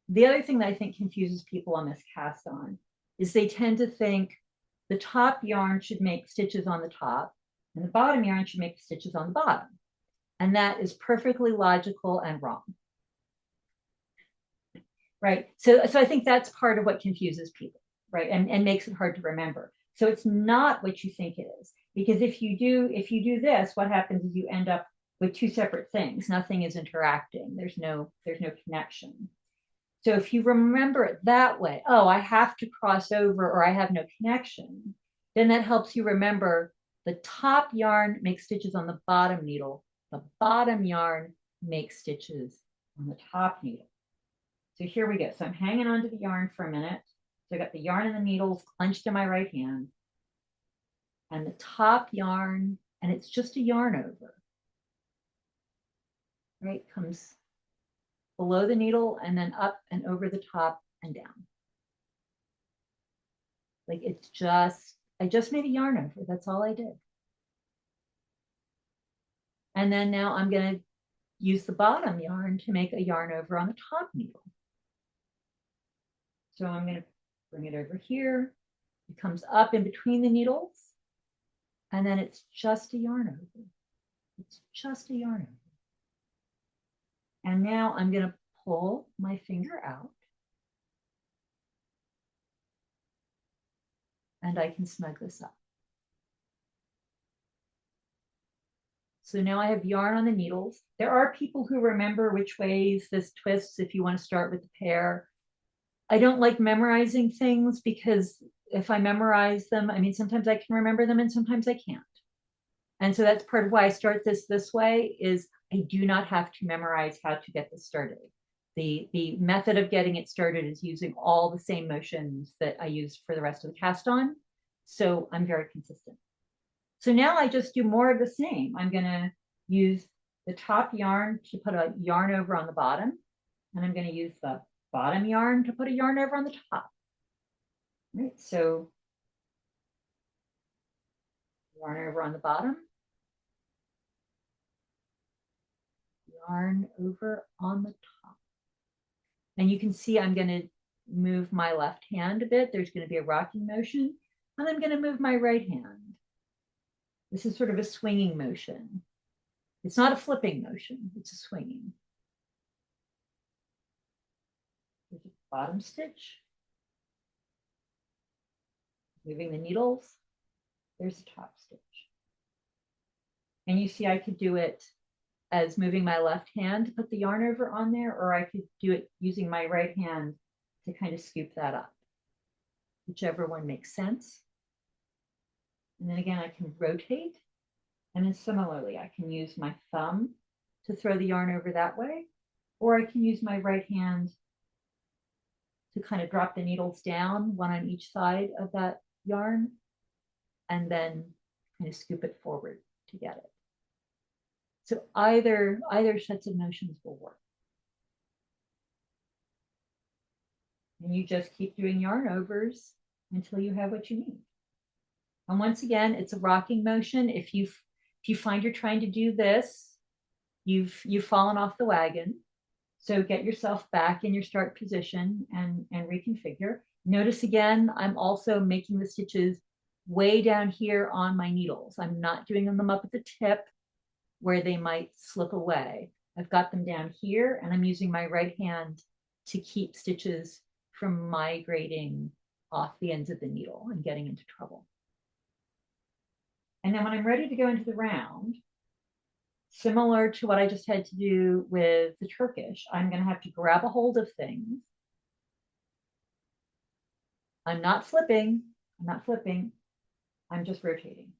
the other thing that I think confuses people on this cast on is they tend to think the top yarn should make stitches on the top and the bottom yarn should make stitches on the bottom. And that is perfectly logical and wrong. Right? So I think that's part of what confuses people, right? And makes it hard to remember. So it's not what you think it is. Because if you do this, what happens is you end up with two separate things. Nothing is interacting. There's no connection. So if you remember it that way, oh, I have to cross over or I have no connection, then that helps you remember the top yarn makes stitches on the bottom needle. The bottom yarn makes stitches on the top needle. So here we go. So I'm hanging onto the yarn for a minute. So I got the yarn and the needles clenched in my right hand. And the top yarn, and it's just a yarn over. Right, comes below the needle and then up and over the top and down. Like it's just, I just made a yarn over. That's all I did. And then now I'm going to use the bottom yarn to make a yarn over on the top needle. So I'm going to bring it over here. It comes up in between the needles. And then it's just a yarn over. It's just a yarn over. And now I'm going to pull my finger out. And I can snug this up. So now I have yarn on the needles. There are people who remember which ways this twists if you want to start with the pair. I don't like memorizing things because if I memorize them, I mean, sometimes I can remember them and sometimes I can't. And so that's part of why I start this way is I do not have to memorize how to get this started. The method of getting it started is using all the same motions that I use for the rest of the cast-on. So I'm very consistent. So now I just do more of the same. I'm going to use the top yarn to put a yarn over on the bottom. And I'm going to use the bottom yarn to put a yarn over on the top. Right, so yarn over on the bottom. Yarn over on the top. And you can see I'm going to move my left hand a bit. There's going to be a rocking motion. And I'm going to move my right hand. This is sort of a swinging motion. It's not a flipping motion. It's a swinging. There's a bottom stitch. Moving the needles. There's a top stitch. And you see I could do it as moving my left hand to put the yarn over on there, or I could do it using my right hand to kind of scoop that up. Whichever one makes sense. And then again, I can rotate. And then similarly, I can use my thumb to throw the yarn over that way, or I can use my right hand to kind of drop the needles down, one on each side of that yarn, and then kind of scoop it forward to get it. So either sets of motions will work. And you just keep doing yarn overs until you have what you need. And once again, it's a rocking motion. If you find you're trying to do this, you've fallen off the wagon. So get yourself back in your start position and reconfigure. Notice again, I'm also making the stitches way down here on my needles. I'm not doing them up at the tip where they might slip away. I've got them down here and I'm using my right hand to keep stitches from migrating off the ends of the needle and getting into trouble. And then when I'm ready to go into the round, similar to what I just had to do with the Turkish, I'm going to have to grab a hold of things. I'm not flipping. I'm just rotating.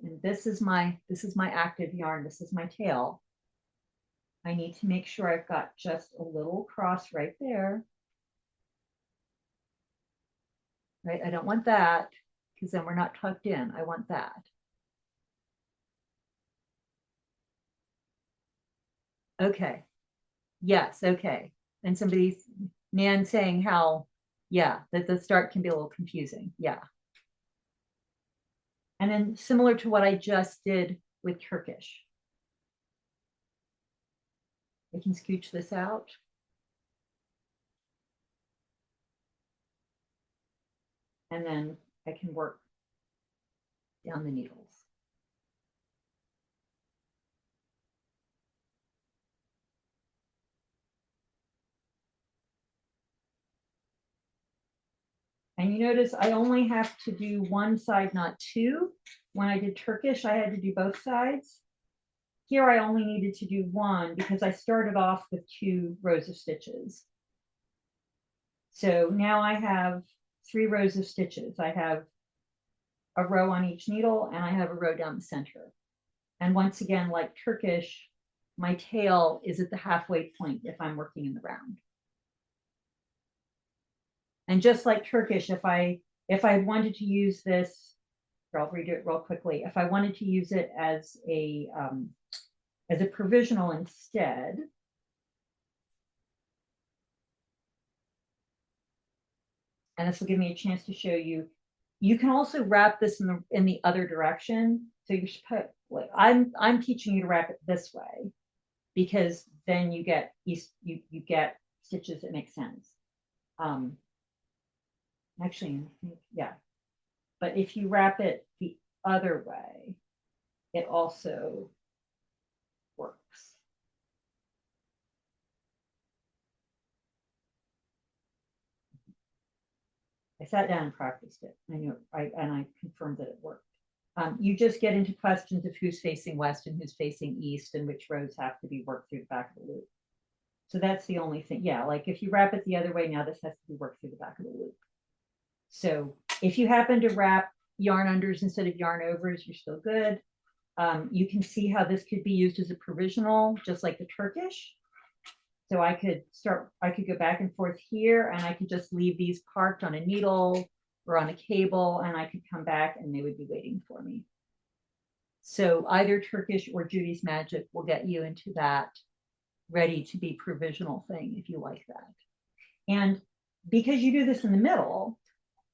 And this is my active yarn. This is my tail. I need to make sure I've got just a little cross right there. Right? I don't want that because then we're not tucked in. I want that. Okay. Yes, okay. And somebody's Nan saying how, yeah, that the start can be a little confusing. Yeah. And then similar to what I just did with Turkish. I can scooch this out. And then I can work down the needles. And you notice I only have to do one side, not two. When I did Turkish, I had to do both sides. here I only needed to do one because I started off with 2 rows of stitches. So now I have 3 rows of stitches. I have a row on each needle and I have a row down the center. And once again, like Turkish, my tail is at the halfway point if I'm working in the round. And just like Turkish, if I wanted to use this, I'll redo it real quickly. If I wanted to use it as a provisional instead, and this will give me a chance to show you. You can also wrap this in the other direction. So you should put, like, I'm teaching you to wrap it this way because then you get stitches that make sense. Actually, yeah. But if you wrap it the other way, it also works. I sat down and practiced it. I knew and I confirmed that it worked. You just get into questions of who's facing west and who's facing east and which rows have to be worked through the back of the loop. So that's the only thing. Yeah, like if you wrap it the other way, now this has to be worked through the back of the loop. So if you happen to wrap yarn unders instead of yarn overs, you're still good. You can see how this could be used as a provisional, just like the Turkish. So I could go back and forth here and I could just leave these parked on a needle or on a cable and I could come back and they would be waiting for me. So either Turkish or Judy's Magic will get you into that ready to be provisional thing if you like that. And because you do this in the middle,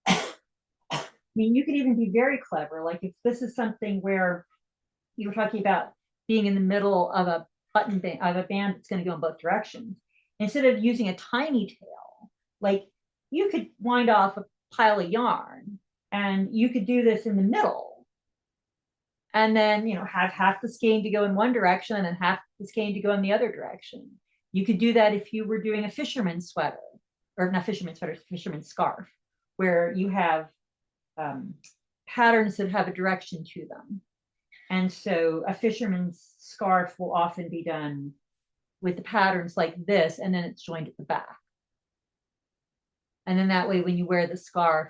I mean, you could even be very clever. Like if this is something where you were talking about being in the middle of a button band, of a band that's going to go in both directions, instead of using a tiny tail, like you could wind off a pile of yarn and you could do this in the middle and then, you know, have half the skein to go in one direction and half the skein to go in the other direction. You could do that if you were doing a fisherman's sweater, or not fisherman's sweater, fisherman's scarf, where you have patterns that have a direction to them. And so a fisherman's scarf will often be done with the patterns like this, and then it's joined at the back. And then that way, when you wear the scarf,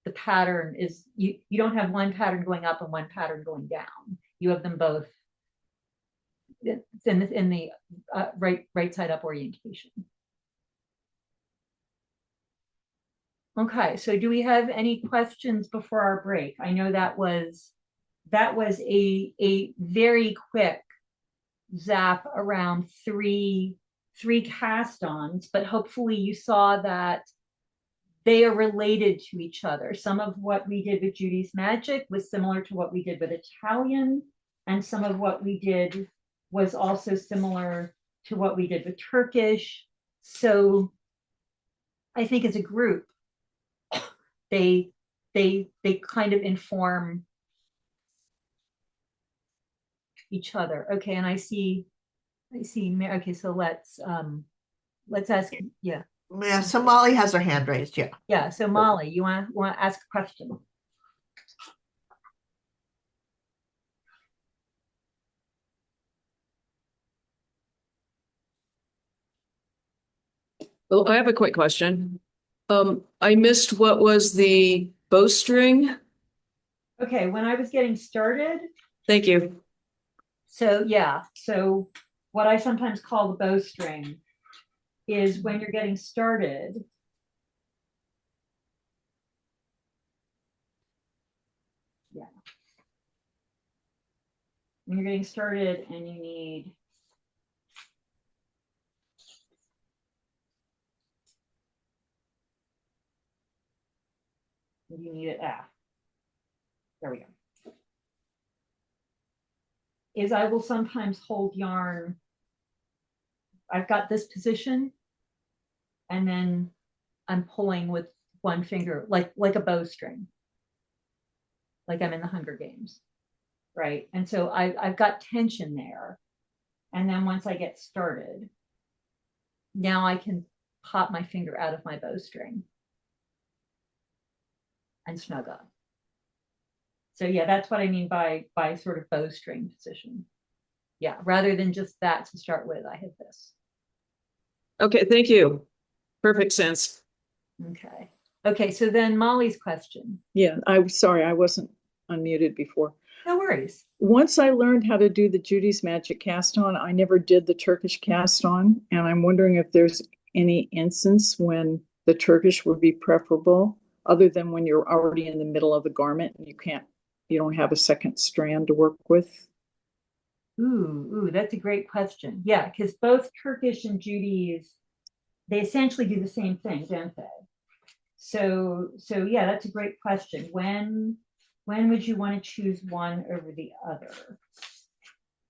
the pattern is, you don't have one pattern going up and one pattern going down. You have them both in the right side up orientation. Okay, so do we have any questions before our break? I know that was a very quick zap around three cast-ons, but hopefully you saw that they are related to each other. Some of what we did with Judy's Magic was similar to what we did with Italian, and some of what we did was also similar to what we did with Turkish. So I think as a group, they kind of inform each other. Okay, and I see. Okay, so let's ask. Yeah. Yeah, so Molly has her hand raised. Yeah. Yeah. So Molly, you want to ask a question? Well, I have a quick question. I missed what was the bowstring? Okay, when I was getting started. Thank you. So yeah, so what I sometimes call the bowstring is when you're getting started. Yeah. When you're getting started and you need it. There we go. Is I will sometimes hold yarn. I've got this position and then I'm pulling with one finger, like a bowstring, like I'm in the Hunger Games, right? And so I've got tension there. And then once I get started, now I can pop my finger out of my bowstring and snug up. So yeah, that's what I mean by sort of bowstring position. Yeah, rather than just that to start with, I have this. Okay, thank you. Perfect sense. Okay. Okay, so then Molly's question. Yeah, I'm sorry, I wasn't unmuted before. No worries. Once I learned how to do the Judy's Magic Cast-On, I never did the Turkish Cast-On, and I'm wondering if there's any instance when the Turkish would be preferable, other than when you're already in the middle of the garment and you don't have a second strand to work with. Ooh, that's a great question. Yeah, because both Turkish and Judy's, they essentially do the same thing, don't they? So yeah, that's a great question. When would you want to choose one over the other?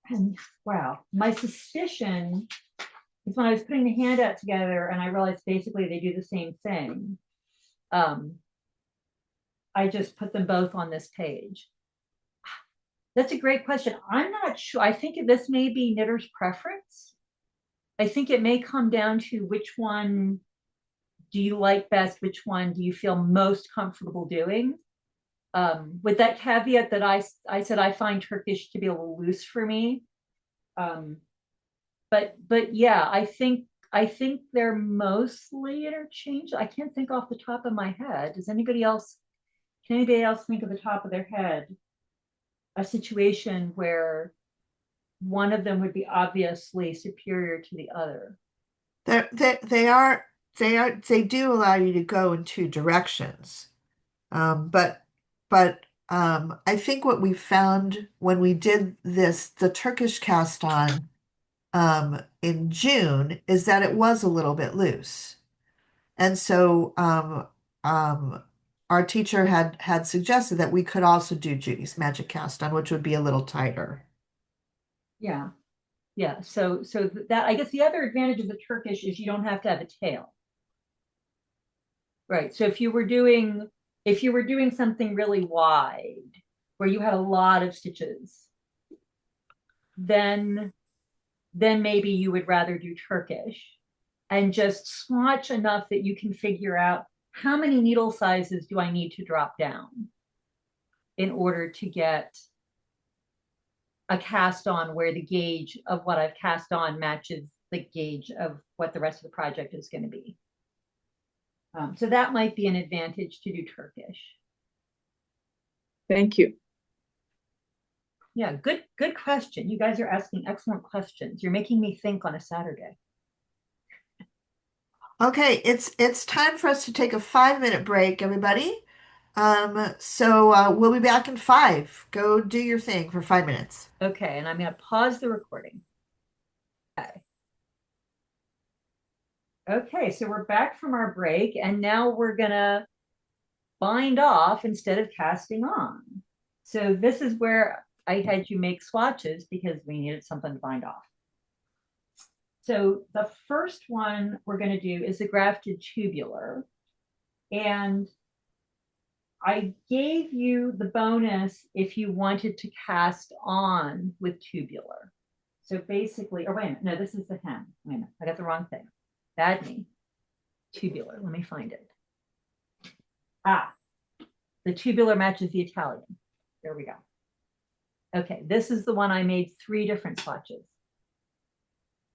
And wow, my suspicion is when I was putting the handout together and I realized basically they do the same thing. I just put them both on this page. That's a great question. I'm not sure. I think this may be knitter's preference. I think it may come down to which one do you like best? Which one do you feel most comfortable doing? With that caveat that I said I find Turkish to be a little loose for me. But yeah, I think they're mostly interchangeable. I can't think off the top of my head. Can anybody else think of the top of their head a situation where one of them would be obviously superior to the other? They do allow you to go in two directions. But I think what we found when we did the Turkish cast-on in June is that it was a little bit loose. And so our teacher had suggested that we could also do Judy's Magic Cast-on, which would be a little tighter. Yeah. Yeah. So that, I guess the other advantage of the Turkish is you don't have to have a tail. Right. So if you were doing something really wide where you had a lot of stitches, then maybe you would rather do Turkish and just swatch enough that you can figure out how many needle sizes do I need to drop down in order to get a cast on where the gauge of what I've cast on matches the gauge of what the rest of the project is going to be. So that might be an advantage to do Turkish. Thank you. Yeah, good question. You guys are asking excellent questions. You're making me think on a Saturday. Okay, it's time for us to take a 5-minute break, everybody. So we'll be back in 5. Go do your thing for 5 minutes. Okay, and I'm going to pause the recording. Okay, so we're back from our break, and now we're going to bind off instead of casting on. So this is where I had you make swatches because we needed something to bind off. So the first one we're going to do is the grafted tubular. And I gave you the bonus if you wanted to cast on with tubular. So basically, or wait a minute, no, this is the hem. Wait a minute, I got the wrong thing. Bad me. Tubular, let me find it. The tubular matches the Italian. There we go. Okay, this is the one I made 3 different swatches.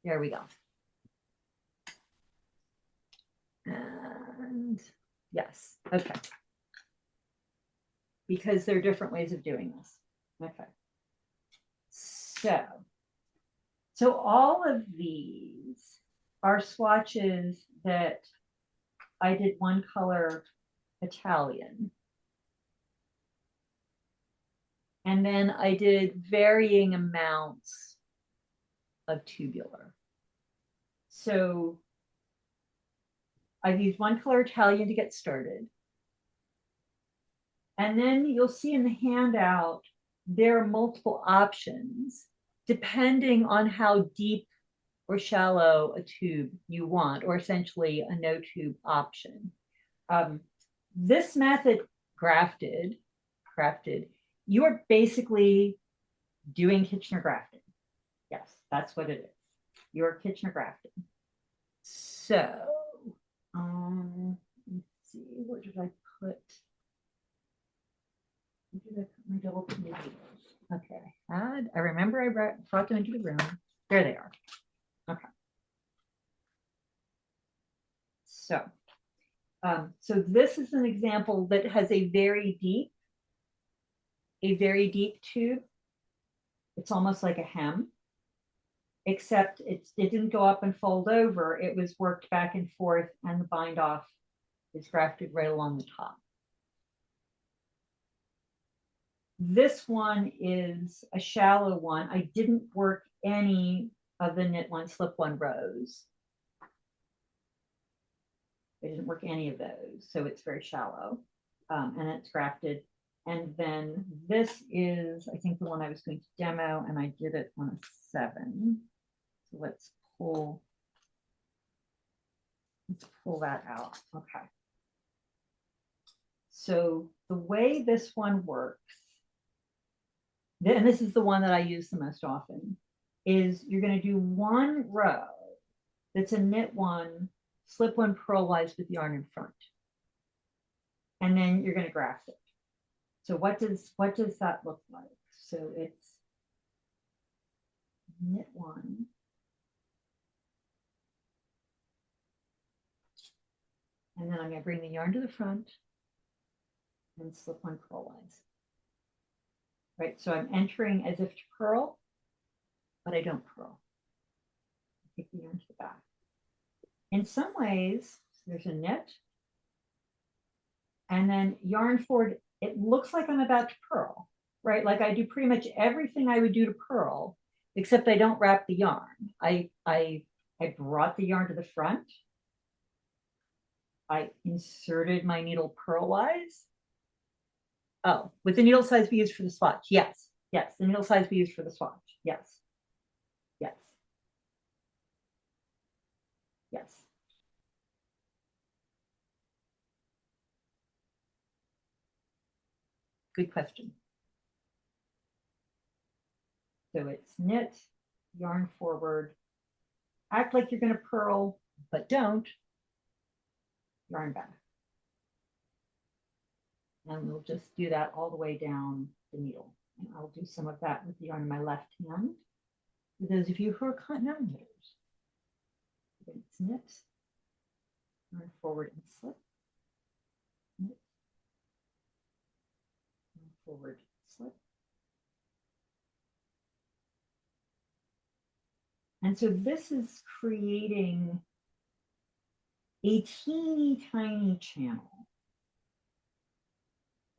There we go. And yes, okay. Because there are different ways of doing this. Okay. So all of these are swatches that I did one color Italian. And then I did varying amounts of tubular. So I've used one color Italian to get started. And then you'll see in the handout, there are multiple options depending on how deep or shallow a tube you want, or essentially a no tube option. This method, grafted, you are basically doing Kitchener grafting. Yes, that's what it is. You're Kitchener grafting. So, let's see, where did I put my double pin needles? Okay. I remember I brought them into the room. There they are. Okay. So this is an example that has a very deep tube. It's almost like a hem, except it didn't go up and fold over. It was worked back and forth, and the bind off is grafted right along the top. This one is a shallow one. I didn't work any of the knit one, slip one rows. I didn't work any of those, so it's very shallow, and it's grafted. And then this is, I think, the one I was going to demo, and I did it on a 7. So let's pull that out. Okay. So the way this one works, and this is the one that I use the most often, is you're going to do one row that's a knit one, slip one, purlwise with yarn in front, and then you're going to graft it. So what does that look like? So it's knit one, and then I'm going to bring the yarn to the front and slip one, purlwise. Right, so I'm entering as if to purl, but I don't purl. I take the yarn to the back. In some ways, there's a knit, and then yarn forward. It looks like I'm about to purl, right? Like I do pretty much everything I would do to purl, except I don't wrap the yarn. I brought the yarn to the front. I inserted my needle purlwise. Oh, with the needle size we use for the swatch. Yes, yes, the needle size we use for the swatch. Yes, yes, yes. Good question. So it's knit, yarn forward, act like you're going to purl, but don't, yarn back. And we'll just do that all the way down the needle. And I'll do some of that with the yarn in my left hand. For those of you who are continental knitters, it's knit, yarn forward and slip, knit, yarn forward, slip. And so this is creating a teeny tiny channel.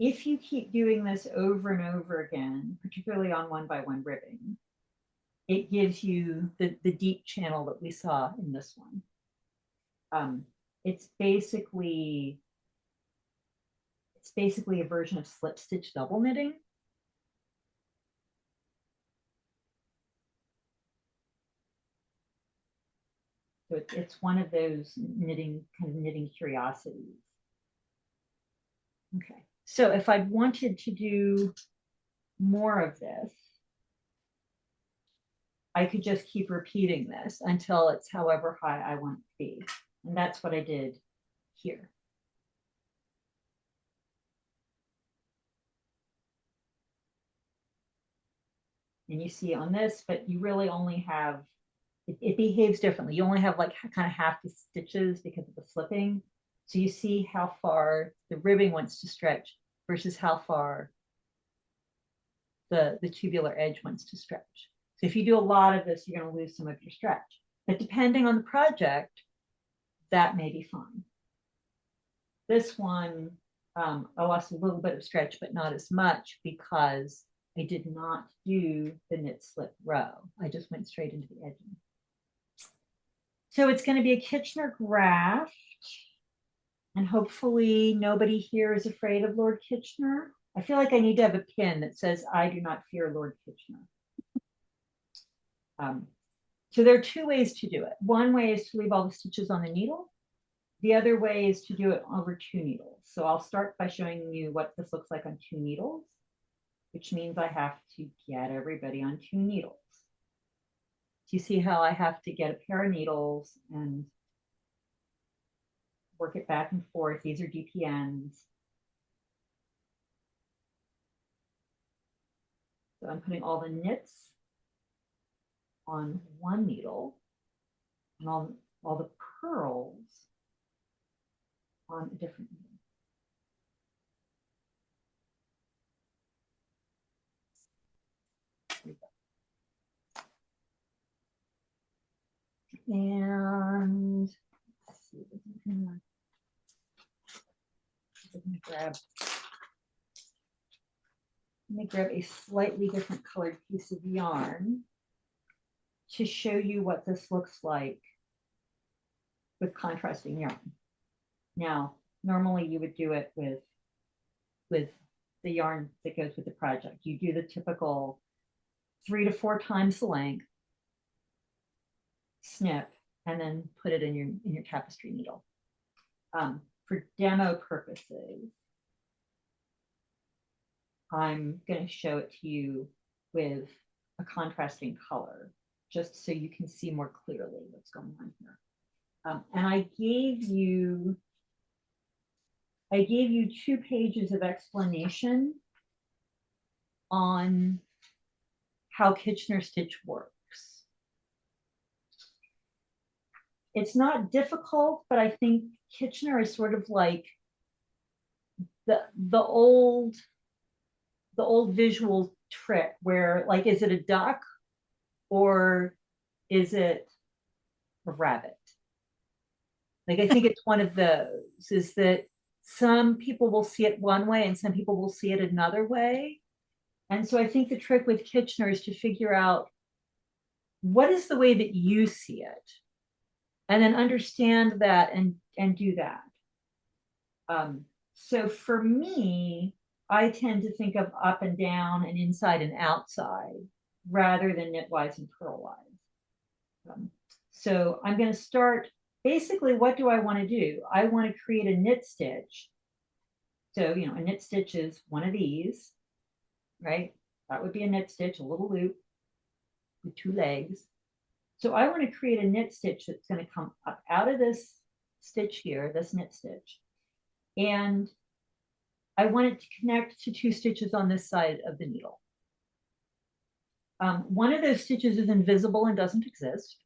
If you keep doing this over and over again, particularly on 1x1 ribbing, it gives you the deep channel that we saw in this one. It's basically a version of slip stitch double knitting. So it's one of those knitting curiosities. Okay, so if I wanted to do more of this, I could just keep repeating this until it's however high I want it to be. And that's what I did here. And you see on this, but you really only have, it behaves differently. You only have like kind of half the stitches because of the slipping. So you see how far the ribbing wants to stretch versus how far the tubular edge wants to stretch. So if you do a lot of this, you're going to lose some of your stretch. But depending on the project, that may be fine. This one, I lost a little bit of stretch, but not as much because I did not do the knit slip row. I just went straight into the edging. So it's going to be a Kitchener graft. And hopefully nobody here is afraid of Lord Kitchener. I feel like I need to have a pin that says, I do not fear Lord Kitchener. So there are two ways to do it. One way is to leave all the stitches on the needle. The other way is to do it over 2 needles. So I'll start by showing you what this looks like on 2 needles, which means I have to get everybody on 2 needles. Do you see how I have to get a pair of needles and work it back and forth? These are DPNs. So I'm putting all the knits on one needle and all the pearls on a different needle. And let's see, let me grab a slightly different colored piece of yarn to show you what this looks like with contrasting yarn. Now, normally you would do it with the yarn that goes with the project. You do the typical 3 to 4 times the length, snip, and then put it in your tapestry needle. For demo purposes, I'm going to show it to you with a contrasting color, just so you can see more clearly what's going on here. And I gave you 2 pages of explanation on how Kitchener stitch works. It's not difficult, but I think Kitchener is sort of like the old visual trick where, like, is it a duck or is it a rabbit? Like, I think it's one of those, is that some people will see it one way and some people will see it another way. And so I think the trick with Kitchener is to figure out what is the way that you see it, and then understand that and do that. So for me, I tend to think of up and down and inside and outside rather than knitwise and purlwise. So I'm going to start, basically, what do I want to do? I want to create a knit stitch. So, you know, a knit stitch is one of these, right? That would be a knit stitch, a little loop with 2 legs. So I want to create a knit stitch that's going to come up out of this stitch here, this knit stitch. And I want it to connect to 2 stitches on this side of the needle. One of those stitches is invisible and doesn't exist.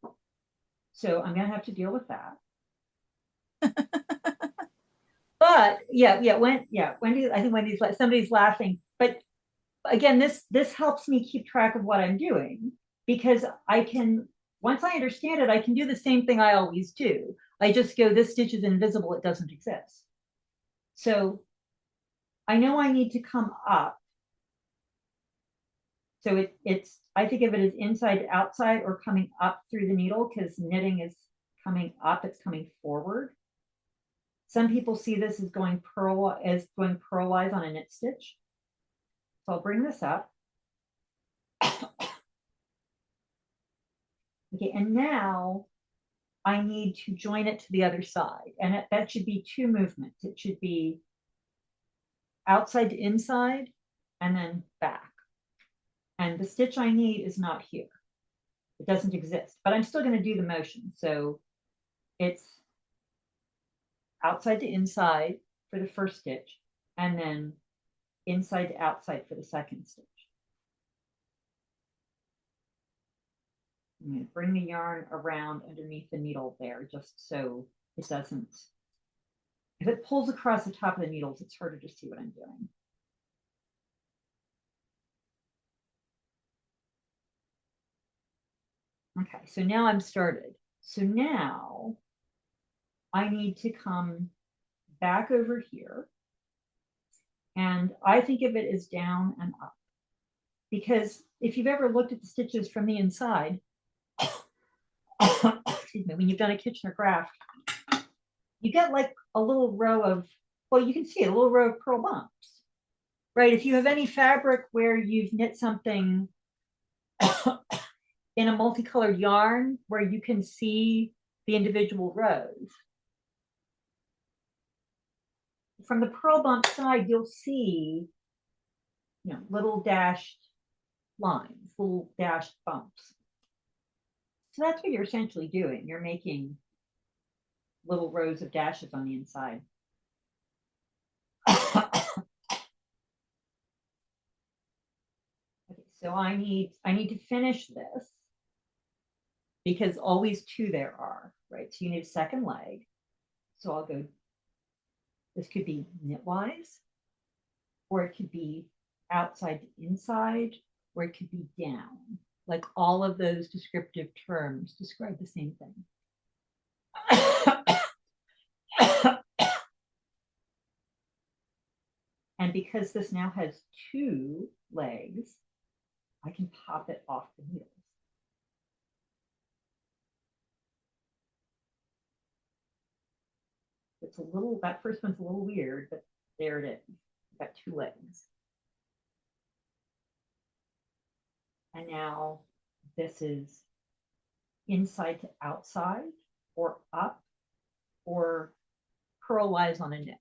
So I'm going to have to deal with that. But Wendy, I think somebody's laughing. But again, this helps me keep track of what I'm doing, because I can, once I understand it, I can do the same thing I always do. I just go, this stitch is invisible, it doesn't exist. So I know I need to come up. So it's, I think of it as inside to outside or coming up through the needle, because knitting is coming up, it's coming forward. Some people see this as going purlwise on a knit stitch. So I'll bring this up. Okay, and now I need to join it to the other side. And that should be 2 movements. It should be outside to inside and then back. And the stitch I need is not here. It doesn't exist, but I'm still going to do the motion. So it's outside to inside for the first stitch, and then inside to outside for the second stitch. I'm going to bring the yarn around underneath the needle there, just so it doesn't, if it pulls across the top of the needles, it's harder to see what I'm doing. Okay, so now I'm started. So now I need to come back over here, and I think of it as down and up, because if you've ever looked at the stitches from the inside, excuse me, when you've done a Kitchener graft, you get like a little row of, well, you can see it, a little row of purl bumps, right? If you have any fabric where you've knit something in a multicolored yarn where you can see the individual rows, from the purl bump side, you'll see, you know, little dashed lines, little dashed bumps. So that's what you're essentially doing. You're making little rows of dashes on the inside. Okay, So I need to finish this because always two there are, right? So you need a second leg. So I'll go, this could be knitwise, or it could be outside to inside, or it could be down. Like all of those descriptive terms describe the same thing. And because this now has two legs, I can pop it off the needles. It's a little, that first one's a little weird, but there it is. Got two legs. And now this is inside to outside, or up, or purlwise on a knit.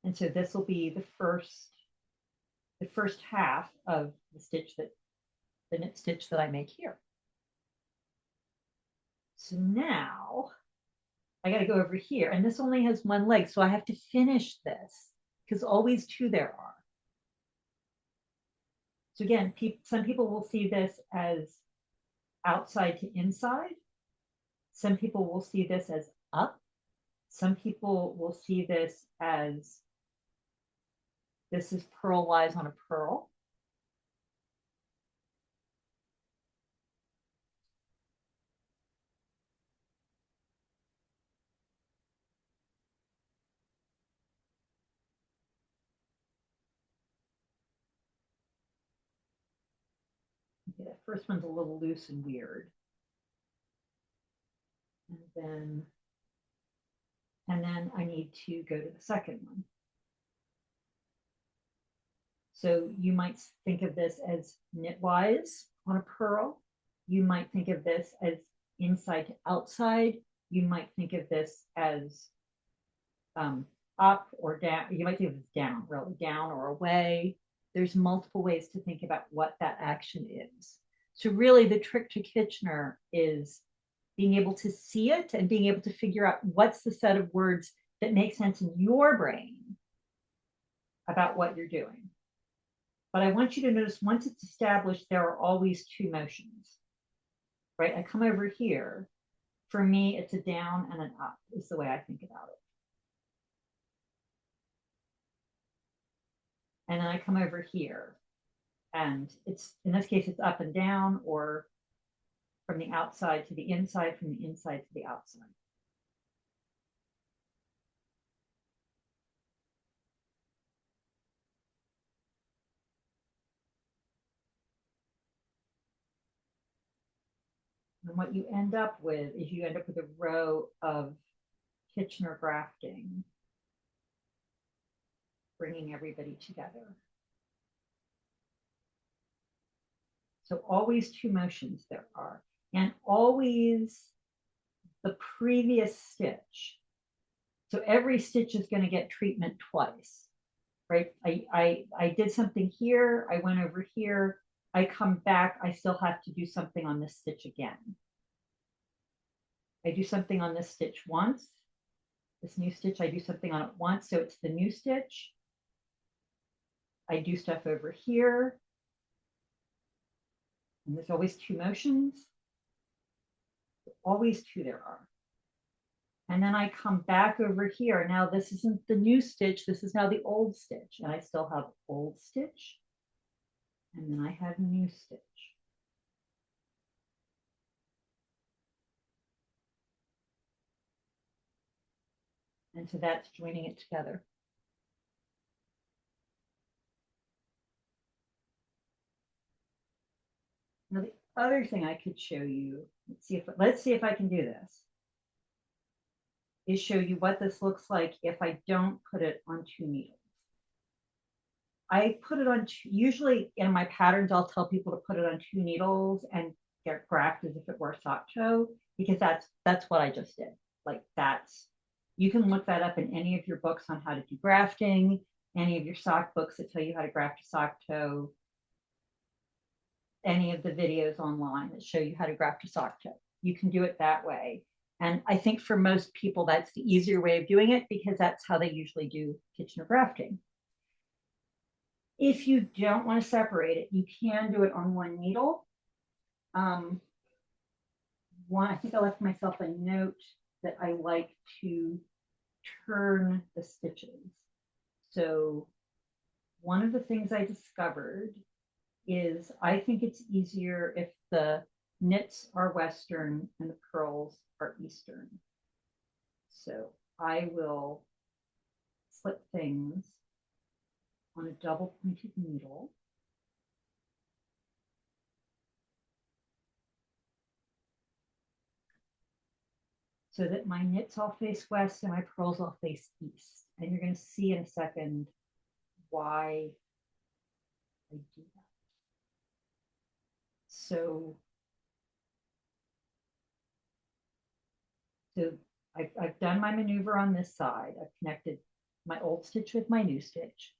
And so this will be the first half of the knit stitch that I make here. So now I got to go over here, and this only has one leg, so I have to finish this because always two there are. So again, some people will see this as outside to inside. Some people will see this as up. Some people will see this as this is purlwise on a purl. Okay, that first one's a little loose and weird. And then I need to go to the second one. So you might think of this as knitwise on a purl. You might think of this as inside to outside. You might think of this as up or down. You might think of it down, really down or away. There's multiple ways to think about what that action is. So really the trick to Kitchener is being able to see it and being able to figure out what's the set of words that make sense in your brain about what you're doing. But I want you to notice once it's established, there are always two motions, right? I come over here. For me, it's a down and an up is the way I think about it. And then I come over here, and it's, in this case, it's up and down, or from the outside to the inside, from the inside to the outside. And what you end up with is you end up with a row of Kitchener grafting, bringing everybody together. So always two motions there are, and always the previous stitch. So every stitch is going to get treatment twice, right? I did something here, I went over here, I come back, I still have to do something on this stitch again. I do something on this stitch once, this new stitch, I do something on it once, so it's the new stitch. I do stuff over here, and there's always two motions. Always two there are. And then I come back over here. Now this isn't the new stitch, this is now the old stitch, and I still have old stitch, and then I have new stitch. And so that's joining it together. Now the other thing I could show you, let's see if I can do this, is show you what this looks like if I don't put it on two needles. I put it on usually in my patterns, I'll tell people to put it on two needles and get graft as if it were sock toe, because that's what I just did. Like you can look that up in any of your books on how to do grafting, any of your sock books that tell you how to graft a sock toe, any of the videos online that show you how to graft a sock toe. You can do it that way. And I think for most people, that's the easier way of doing it because that's how they usually do Kitchener grafting. If you don't want to separate it, you can do it on one needle. I think I left myself a note that I like to turn the stitches. So one of the things I discovered is I think it's easier if the knits are Western and the purls are Eastern. So I will slip things on a double pointed needle. So that my knits all face west and my purls all face east. And you're going to see in a second why I do that. So I've done my maneuver on this side. I've connected my old stitch with my new stitch.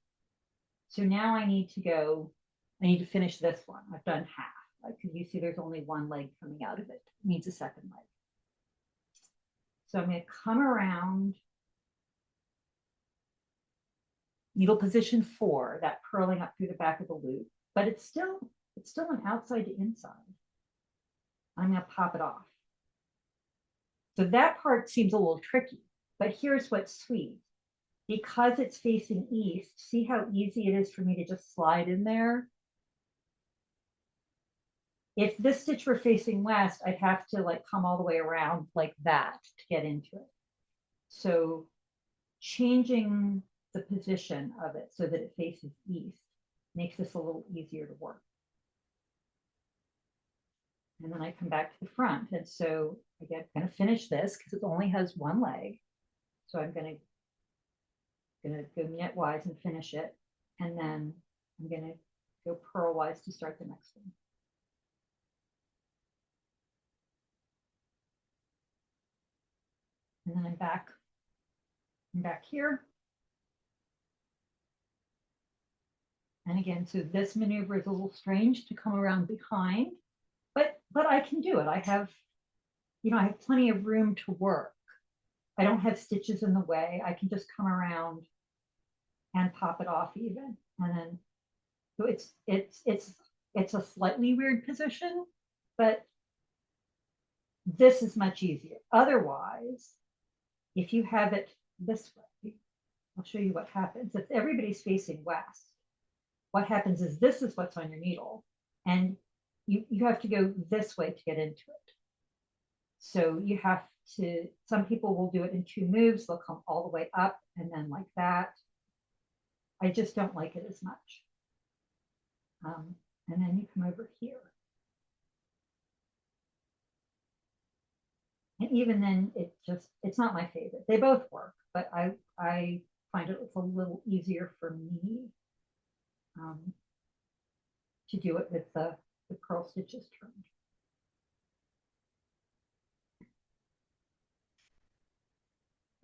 So now I need to finish this one. I've done half. Because you see there's only one leg coming out of it. It needs a second leg. So I'm going to come around needle position 4, that purling up through the back of the loop, but it's still an outside to inside. I'm going to pop it off. So that part seems a little tricky, but here's what's sweet. Because it's facing east, see how easy it is for me to just slide in there? If this stitch were facing west, I'd have to like come all the way around like that to get into it. So changing the position of it so that it faces east makes this a little easier to work. And then I come back to the front. And so again, I'm going to finish this because it only has one leg. So I'm going to go knitwise and finish it. And then I'm going to go purlwise to start the next one. And then I'm back here. And again, so this maneuver is a little strange to come around behind, but I can do it. I have plenty of room to work. I don't have stitches in the way. I can just come around and pop it off even. And then so it's a slightly weird position, but this is much easier. Otherwise, if you have it this way, I'll show you what happens. If everybody's facing west, what happens is this is what's on your needle, and you have to go this way to get into it. So you have to, some people will do it in 2 moves. They'll come all the way up and then like that. I just don't like it as much. And then you come over here. And even then, it's not my favorite. They both work, but I find it's a little easier for me to do it with the purl stitches turned.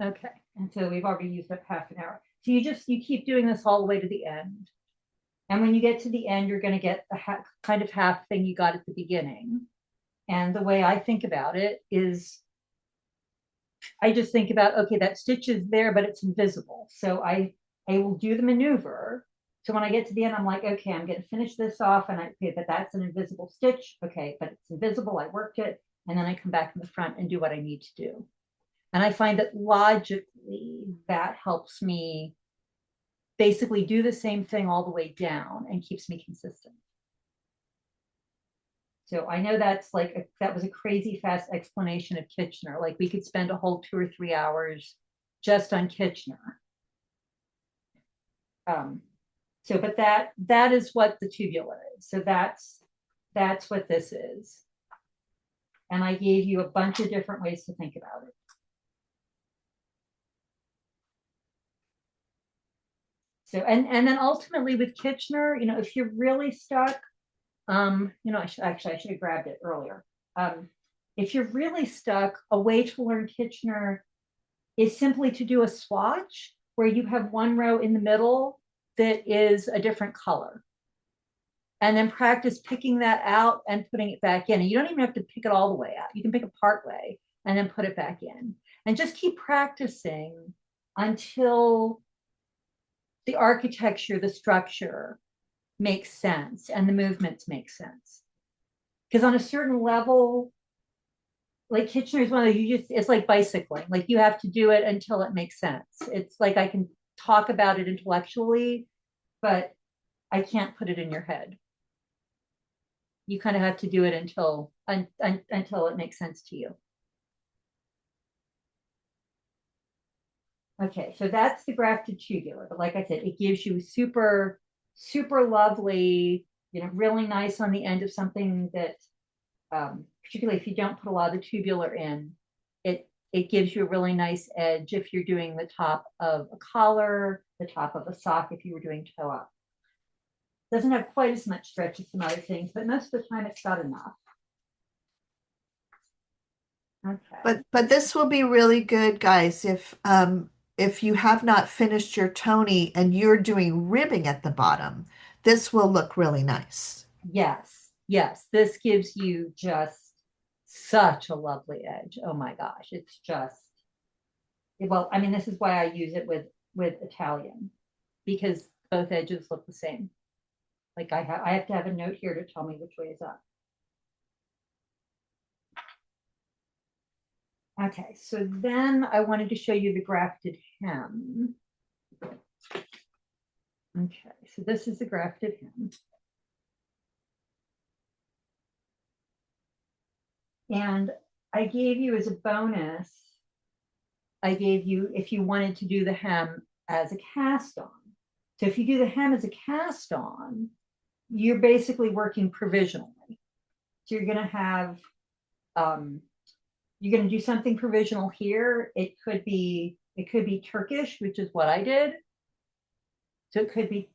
Okay, and so we've already used up half an hour. So you keep doing this all the way to the end. And when you get to the end, you're going to get the kind of half thing you got at the beginning. And the way I think about it is I just think about, okay, that stitch is there, but it's invisible. So I will do the maneuver. So when I get to the end, I'm like, okay, I'm going to finish this off. And but that's an invisible stitch. Okay, but it's invisible. I worked it. And then I come back in the front and do what I need to do. And I find that logically, that helps me basically do the same thing all the way down and keeps me consistent. So I know that's like, that was a crazy fast explanation of Kitchener. Like we could spend a whole 2 or 3 hours just on Kitchener. But that is what the tubular is. So that's what this is. And I gave you a bunch of different ways to think about it. So, and then ultimately with Kitchener, if you're really stuck, I should have grabbed it earlier. If you're really stuck, a way to learn Kitchener is simply to do a swatch where you have one row in the middle that is a different color. And then practice picking that out and putting it back in. And you don't even have to pick it all the way out. You can pick a part way, and then put it back in. And just keep practicing until the architecture, the structure makes sense and the movements make sense. Because on a certain level, like Kitchener is one of those, it's like bicycling. Like you have to do it until it makes sense. It's like I can talk about it intellectually, but I can't put it in your head. You kind of have to do it until it makes sense to you. Okay, so that's the grafted tubular. But like I said, it gives you super, super lovely, really nice on the end of something that, particularly if you don't put a lot of the tubular in, it gives you a really nice edge if you're doing the top of a collar, the top of a sock if you were doing toe up. Doesn't have quite as much stretch as some other things, but most of the time it's got enough. Okay. But this will be really good, guys, if you have not finished your Tony and you're doing ribbing at the bottom, this will look really nice. Yes, yes. This gives you just such a lovely edge. Oh my gosh, it's just, well, I mean, this is why I use it with Italian, because both edges look the same. Like I have to have a note here to tell me which way is up. Okay, so then I wanted to show you the grafted hem. Okay, so this is the grafted hem. And I gave you as a bonus, I gave you if you wanted to do the hem as a cast-on. So if you do the hem as a cast-on, you're basically working provisionally. So you're going to have, you're going to do something provisional here. It could be Turkish, which is what I did. So it could be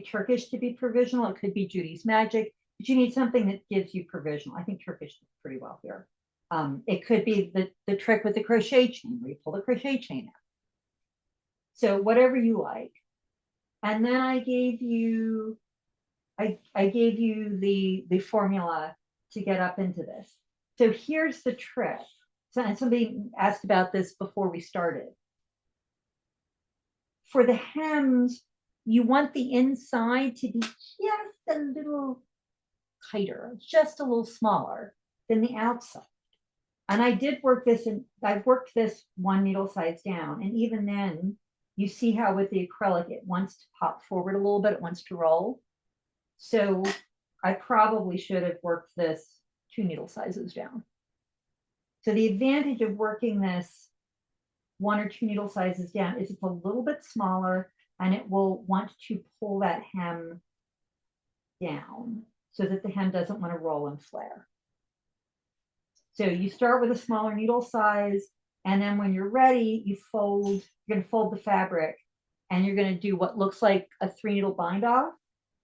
Turkish to be provisional. It could be Judy's magic, but you need something that gives you provisional. I think Turkish is pretty well here. It could be the trick with the crochet chain, where you pull the crochet chain out. So whatever you like. And then I gave you the formula to get up into this. So here's the trick. So, and somebody asked about this before we started. For the hems, you want the inside to be just a little tighter, just a little smaller than the outside. And I did work this, and I've worked this one needle size down. And even then, you see how with the acrylic, it wants to pop forward a little bit, it wants to roll. So I probably should have worked this 2 needle sizes down. So the advantage of working this 1 or 2 needle sizes down is it's a little bit smaller, and it will want to pull that hem down so that the hem doesn't want to roll and flare. So you start with a smaller needle size, and then when you're ready, you're going to fold the fabric, and you're going to do what looks like a 3 needle bind off.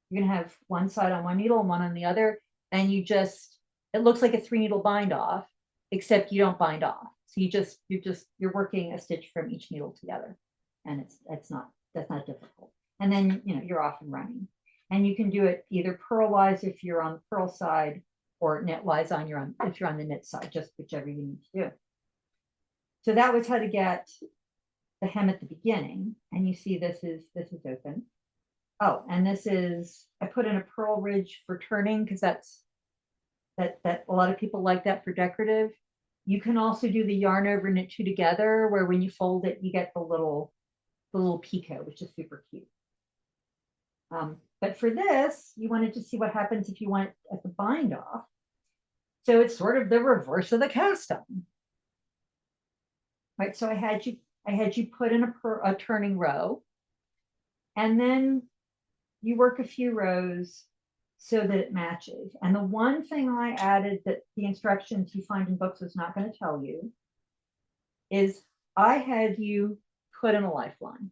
You're going to have one side on one needle and one on the other, and it looks like a 3 needle bind off, except you don't bind off. So you're working a stitch from each needle together, and that's not difficult. And then you're off and running, and you can do it either purlwise if you're on the purl side, or knitwise if you're on the knit side, just whichever you need to do. So that was how to get the hem at the beginning, and you see this is open. Oh, and this is, I put in a purl ridge for turning because that a lot of people like that for decorative. You can also do the yarn over knit 2 together, where when you fold it, you get the little picot, which is super cute. But for this, you wanted to see what happens if you want it at the bind off. So it's sort of the reverse of the cast-on. Right, so I had you put in a turning row, and then you work a few rows so that it matches. And the one thing I added that the instructions you find in books is not going to tell you is I had you put in a lifeline.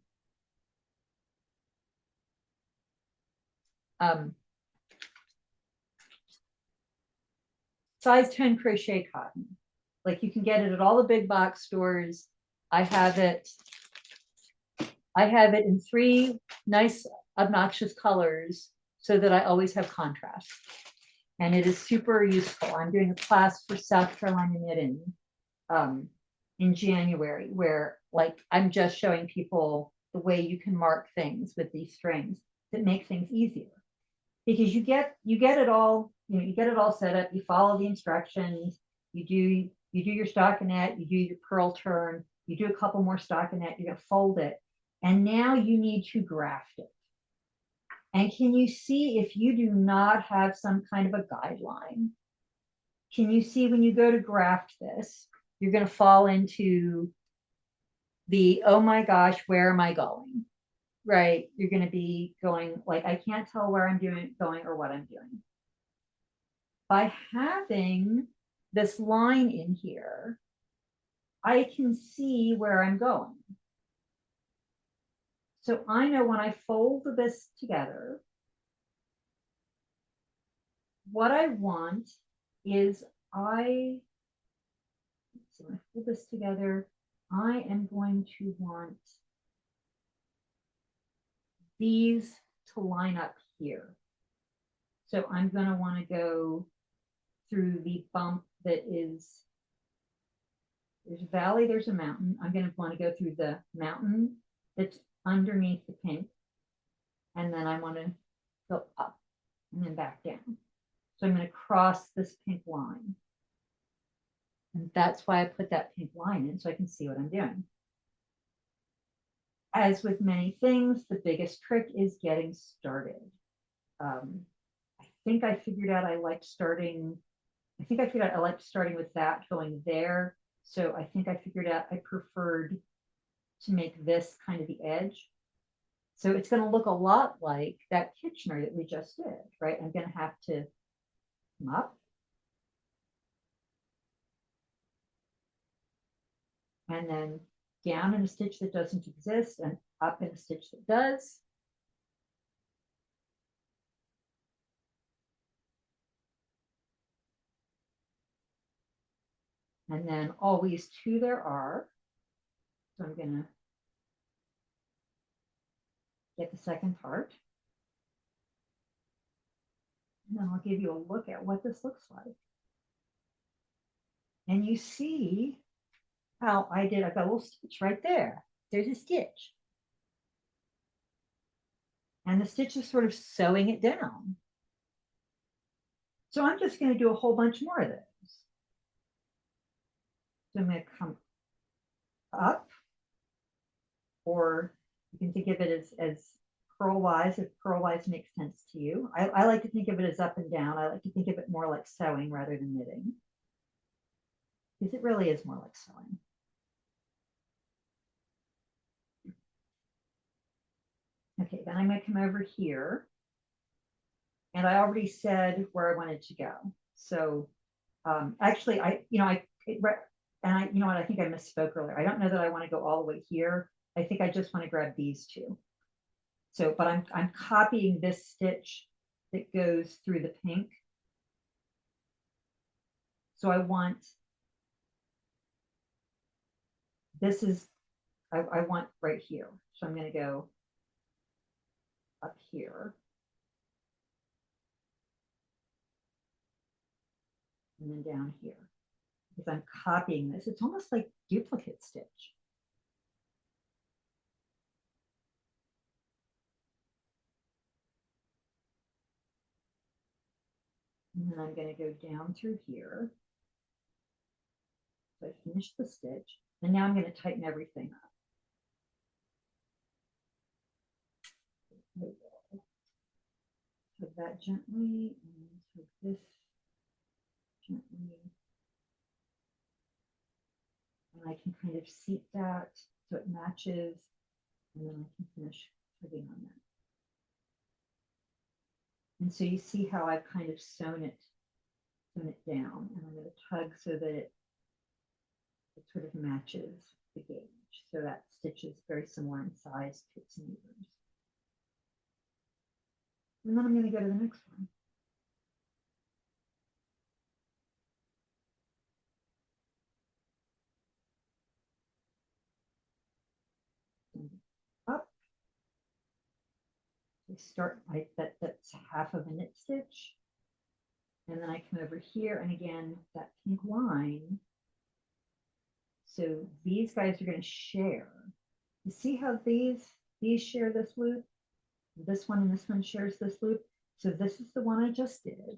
Size 10 crochet cotton. Like you can get it at all the big box stores. I have it in 3 nice, obnoxious colors so that I always have contrast. And it is super useful. I'm doing a class for South Carolina Knitting in January, where like I'm just showing people the way you can mark things with these strings that make things easier. Because you get it all, you get it all set up, you follow the instructions, you do your stockinette, you do your purl turn, you do a couple more stockinette, you're gonna fold it, and now you need to graft it. And can you see if you do not have some kind of a guideline? Can you see when you go to graft this, you're going to fall into the, oh my gosh, where am I going? Right? You're going to be going like, I can't tell where I'm going or what I'm doing. By having this line in here, I can see where I'm going. So I know when I fold this together, what I want is when I pull this together, I am going to want these to line up here. So I'm going to want to go through the bump that is, there's a valley, there's a mountain. I'm going to want to go through the mountain that's underneath the pink. And then I want to go up and then back down. So I'm going to cross this pink line. And that's why I put that pink line in, so I can see what I'm doing. As with many things, the biggest trick is getting started. I think I figured out I liked starting with that going there. So I think I figured out I preferred to make this kind of the edge. So it's going to look a lot like that Kitchener that we just did, right? I'm going to have to come up. And then down in a stitch that doesn't exist and up in a stitch that does. And then always two there are. So I'm going to get the second part. And then I'll give you a look at what this looks like. And you see how I've got a little stitch right there. There's a stitch. And the stitch is sort of sewing it down. So I'm just going to do a whole bunch more of this. So I'm going to come up, or you can think of it as purlwise, if purlwise makes sense to you. I like to think of it as up and down. I like to think of it more like sewing rather than knitting, because it really is more like sewing. Okay, then I'm going to come over here. And I already said where I wanted to go. So actually, I think I misspoke earlier. I don't know that I want to go all the way here. I think I just want to grab these two. So, but I'm copying this stitch that goes through the pink. So I want, I want right here. So I'm going to go up here. And then down here, because I'm copying this. It's almost like duplicate stitch. And then I'm going to go down through here. So I finished the stitch, and now I'm going to tighten everything up. So that gently, and so this gently. And I can kind of seat that so it matches, and then I can finish tugging on that. And so you see how I've kind of sewn it down, and I'm going to tug so that it sort of matches the gauge. So that stitch is very similar in size to its neighbors. And then I'm going to go to the next one. Up. I start that's half of a knit stitch. And then I come over here, and again, that pink line So these guys are going to share. You see how these share this loop? This one and this one shares this loop. So this is the one I just did.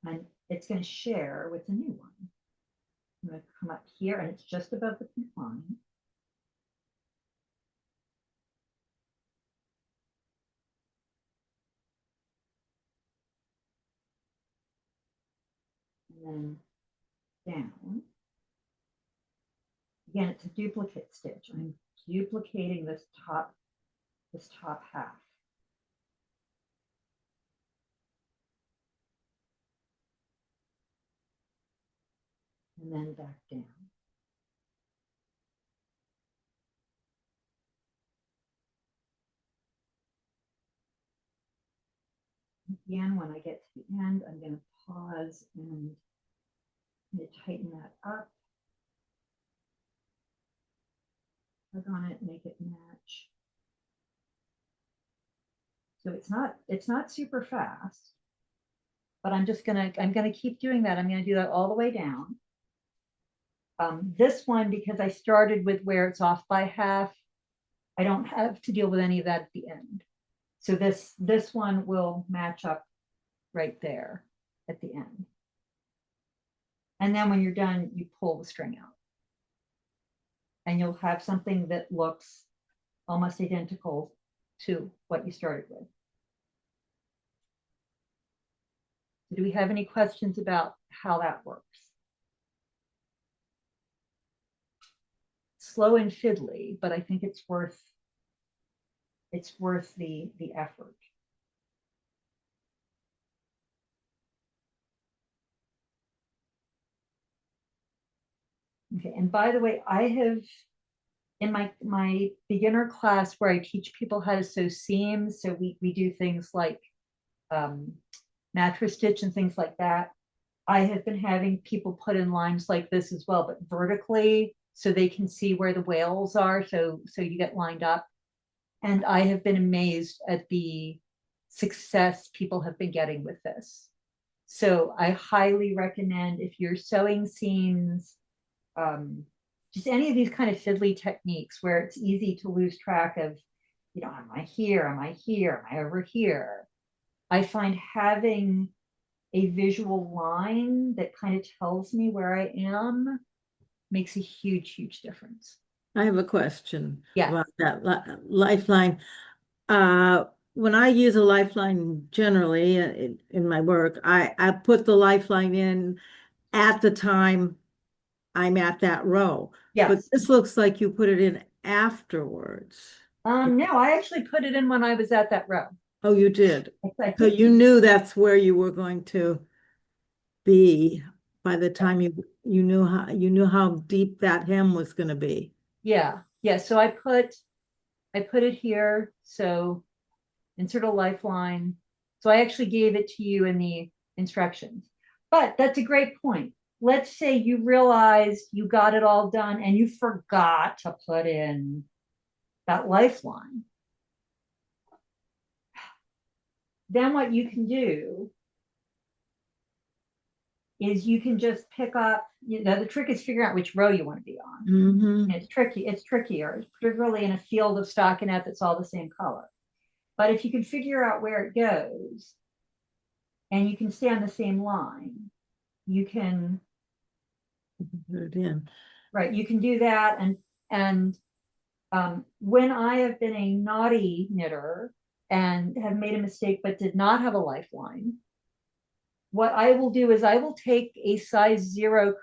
And it's going to share with the new one. I'm going to come up here and it's just above the pink line. And then down. Again, it's a duplicate stitch. I'm duplicating this top half. And then back down. Again, when I get to the end, I'm going to pause and tighten that up. Click on it, make it match. So it's not super fast, but I'm gonna keep doing that. I'm gonna do that all the way down. This one, because I started with where it's off by half, I don't have to deal with any of that at the end. So this one will match up right there at the end. And then when you're done, you pull the string out. And you'll have something that looks almost identical to what you started with. So do we have any questions about how that works? Slow and fiddly, but I think it's worth the effort. Okay, and by the way, I have in my beginner class where I teach people how to sew seams, so we do things like mattress stitch and things like that. I have been having people put in lines like this as well, but vertically, so they can see where the wales are, so you get lined up. And I have been amazed at the success people have been getting with this. So I highly recommend, if you're sewing seams, just any of these kind of fiddly techniques where it's easy to lose track of, you know, am I here? Am I here? Am I over here? I find having a visual line that kind of tells me where I am makes a huge, huge difference. I have a question Yeah. about that lifeline. When I use a lifeline generally in my work, I put the lifeline in at the time I'm at that row. Yes. But this looks like you put it in afterwards. No, I actually put it in when I was at that row. Oh, you did. I So think you knew that's where you were going to be by the time you knew how deep that hem was going to be. yeah. So I put it here. So insert a lifeline. So I actually gave it to you in the instructions. But that's a great point. Let's say you realized you got it all done and you forgot to put in that lifeline. Then what you can do is you can just pick up, you know, the trick is figuring out which row you want to be on. Mm-hmm. It's trickier, particularly in a field of stockinette that's all the same color. But if you can figure out where it goes and you can stay on the same line, you can Put it in. Right, you can do that. And when I have been a naughty knitter and have made a mistake but did not have a lifeline, what I will do is I will take a size 0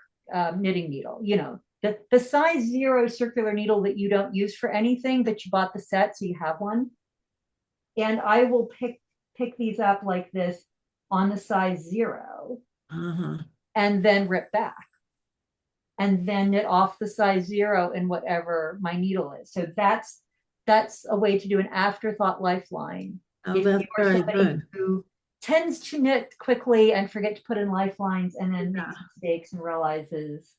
knitting needle, you know, the size 0 circular needle that you don't use for anything, but you bought the set so you have one. And I will pick these up like this on the size 0 and then rip back. And then knit off the size 0 in whatever my needle is. So that's a way to do an afterthought lifeline. Oh, If that's you are very somebody good. who tends to knit quickly and forget to put in lifelines and then Yeah. makes mistakes and realizes,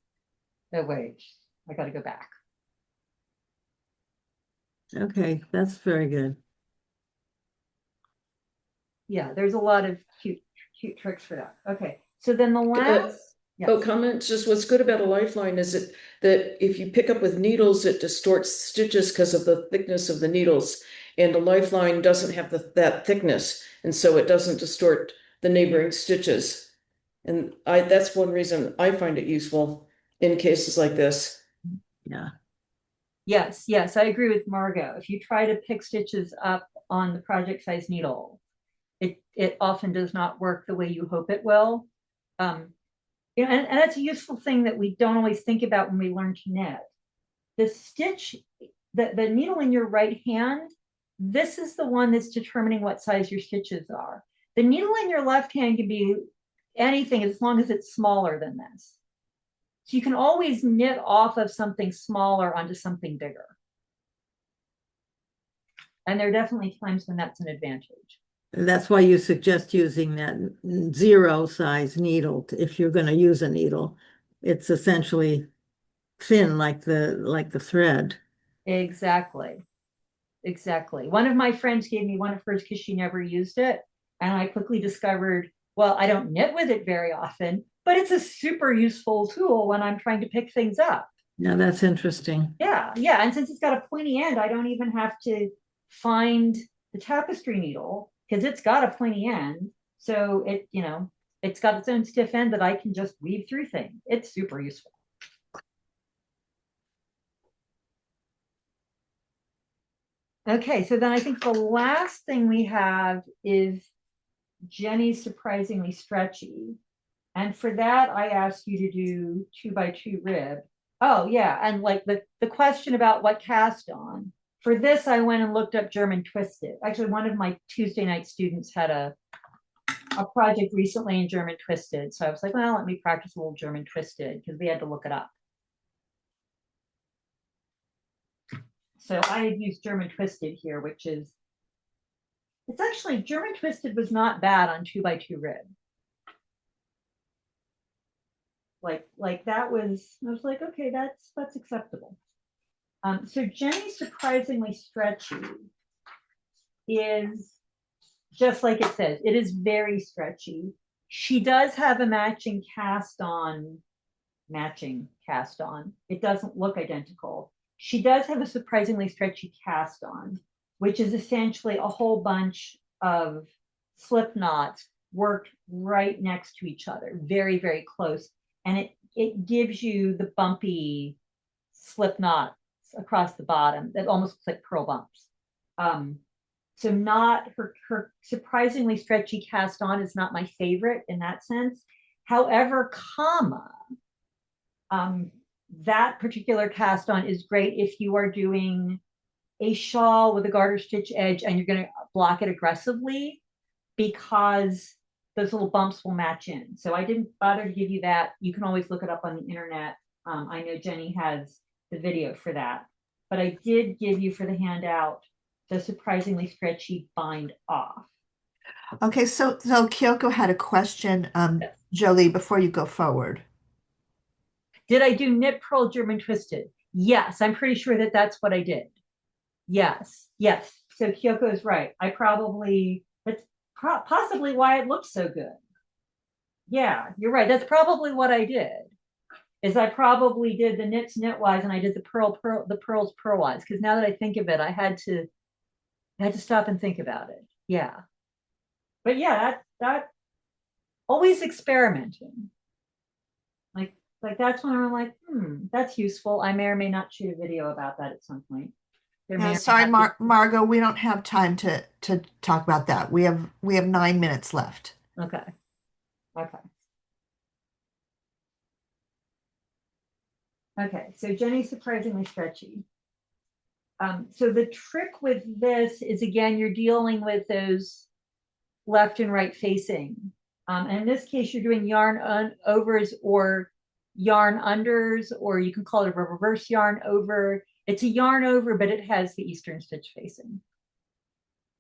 oh wait, I got to go back. Okay, that's very good. Yeah, there's a lot of cute tricks for that. Okay, so then the last Yes. Oh, comment, just what's good about a lifeline is that if you pick up with needles, it distorts stitches because of the thickness of the needles. And a lifeline doesn't have that thickness, and so it doesn't distort the neighboring stitches. And that's one reason I find it useful in cases like this. Yeah. Yes, yes, I agree with Margot. If you try to pick stitches up on the project size needle, it often does not work the way you hope it will. And that's a useful thing that we don't always think about when we learn to knit. The stitch, the needle in your right hand, this is the one that's determining what size your stitches are. The needle in your left hand can be anything as long as it's smaller than this. So you can always knit off of something smaller onto something bigger. And there are definitely times when that's an advantage. That's why you suggest using that 0 size needle if you're going to use a needle. It's essentially thin like the thread. Exactly. Exactly. One of my friends gave me one of hers because she never used it. And I quickly discovered, well, I don't knit with it very often, but it's a super useful tool when I'm trying to pick things up. Yeah, that's interesting. Yeah, yeah. And since it's got a pointy end, I don't even have to find the tapestry needle because it's got a pointy end. So it's got its own stiff end that I can just weave through things. It's super useful. Okay, so then I think the last thing we have is Jeny's Surprisingly Stretchy. And for that, I asked you to do 2x2 rib. Oh, yeah. And like the question about what cast on. For this, I went and looked up German twisted. Actually, one of my Tuesday night students had a project recently in German twisted. So I was like, well, let me practice a little German twisted because we had to look it up. So I had used German twisted here, which is, it's actually, German twisted was not bad on 2x2 rib. Like that was, I was like, okay, that's acceptable. So Jeny's Surprisingly Stretchy is just like it says, it is very stretchy. She does have a matching cast on. It doesn't look identical. She does have a surprisingly stretchy cast on, which is essentially a whole bunch of slip knots worked right next to each other, very, very close. And it gives you the bumpy slip knots across the bottom that almost looks like pearl bumps. So not her surprisingly stretchy cast on is not my favorite in that sense. However, that particular cast on is great if you are doing a shawl with a garter stitch edge and you're going to block it aggressively because those little bumps will match in. So I didn't bother to give you that. You can always look it up on the internet. I know Jeny has the video for that, but I did give you for the handout the Surprisingly Stretchy Bind-off. Okay, so Kyoko had a question, Jolie, before you go forward. Did I do knit purl German twisted? Yes, I'm pretty sure that that's what I did. Yes, yes. So Kyoko is right. I probably, that's possibly why it looks so good. Yeah, you're right. That's probably what I did. Is I probably did the knits knitwise and I did the pearls purlwise. Because now that I think of it, I had to stop and think about it. Yeah. But yeah, that always experimenting. Like that's when I'm like, that's useful. I may or may not shoot a video about that at some point. Yeah, sorry, Margot, we don't have time to talk about that. We have 9 minutes left. Okay. Okay, so Jeny's Surprisingly Stretchy. So the trick with this is, again, you're dealing with those left and right facing. And in this case, you're doing yarn overs or yarn unders, or you can call it a reverse yarn over. It's a yarn over, but it has the Eastern stitch facing.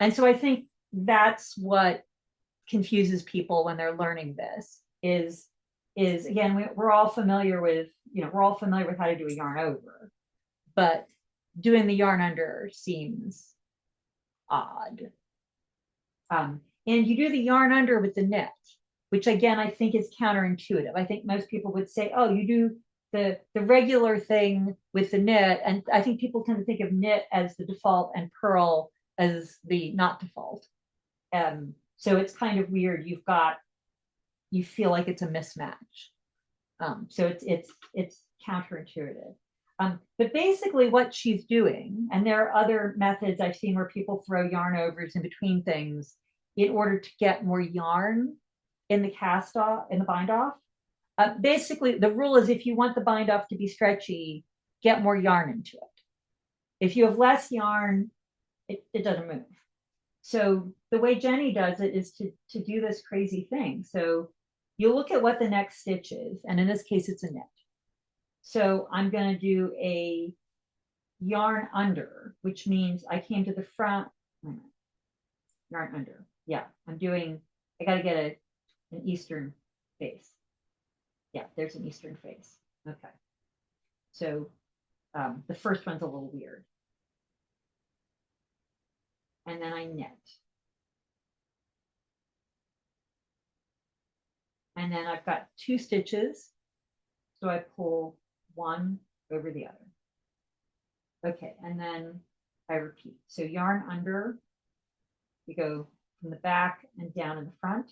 And so I think that's what confuses people when they're learning this is again, we're all familiar with, how to do a yarn over, but doing the yarn under seems odd. And you do the yarn under with the knit. which again, I think is counterintuitive. I think most people would say, oh, you do the regular thing with the knit. And I think people tend to think of knit as the default and purl as the not default. So it's kind of weird. You feel like it's a mismatch. So it's counterintuitive. But basically what she's doing, and there are other methods I've seen where people throw yarn overs in between things in order to get more yarn in the cast off, in the bind off. Basically, the rule is if you want the bind off to be stretchy, get more yarn into it. If you have less yarn, it doesn't move. So the way Jeny does it is to do this crazy thing. So you look at what the next stitch is, and in this case, it's a knit. So I'm going to do a yarn under, which means I came to the front. Yarn under. Yeah, I got to get an Eastern face. Yeah, there's an Eastern face. Okay. So the first one's a little weird. And then I knit. And then I've got 2 stitches. So I pull one over the other. Okay, and then I repeat. So yarn under, you go from the back and down in the front.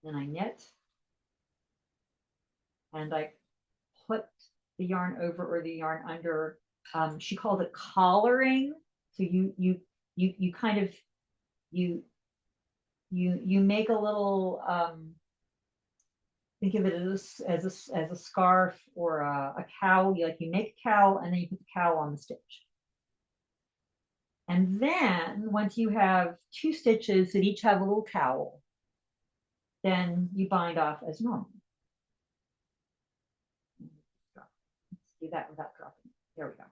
Then I knit. And I put the yarn over or the yarn under. She called it collaring. So you kind of you make a little think of it as a scarf or a cowl. You make a cowl and then you put the cowl on the stitch. And then once you have 2 stitches that each have a little cowl, then you bind off as normal. Let's do that without dropping. There we go.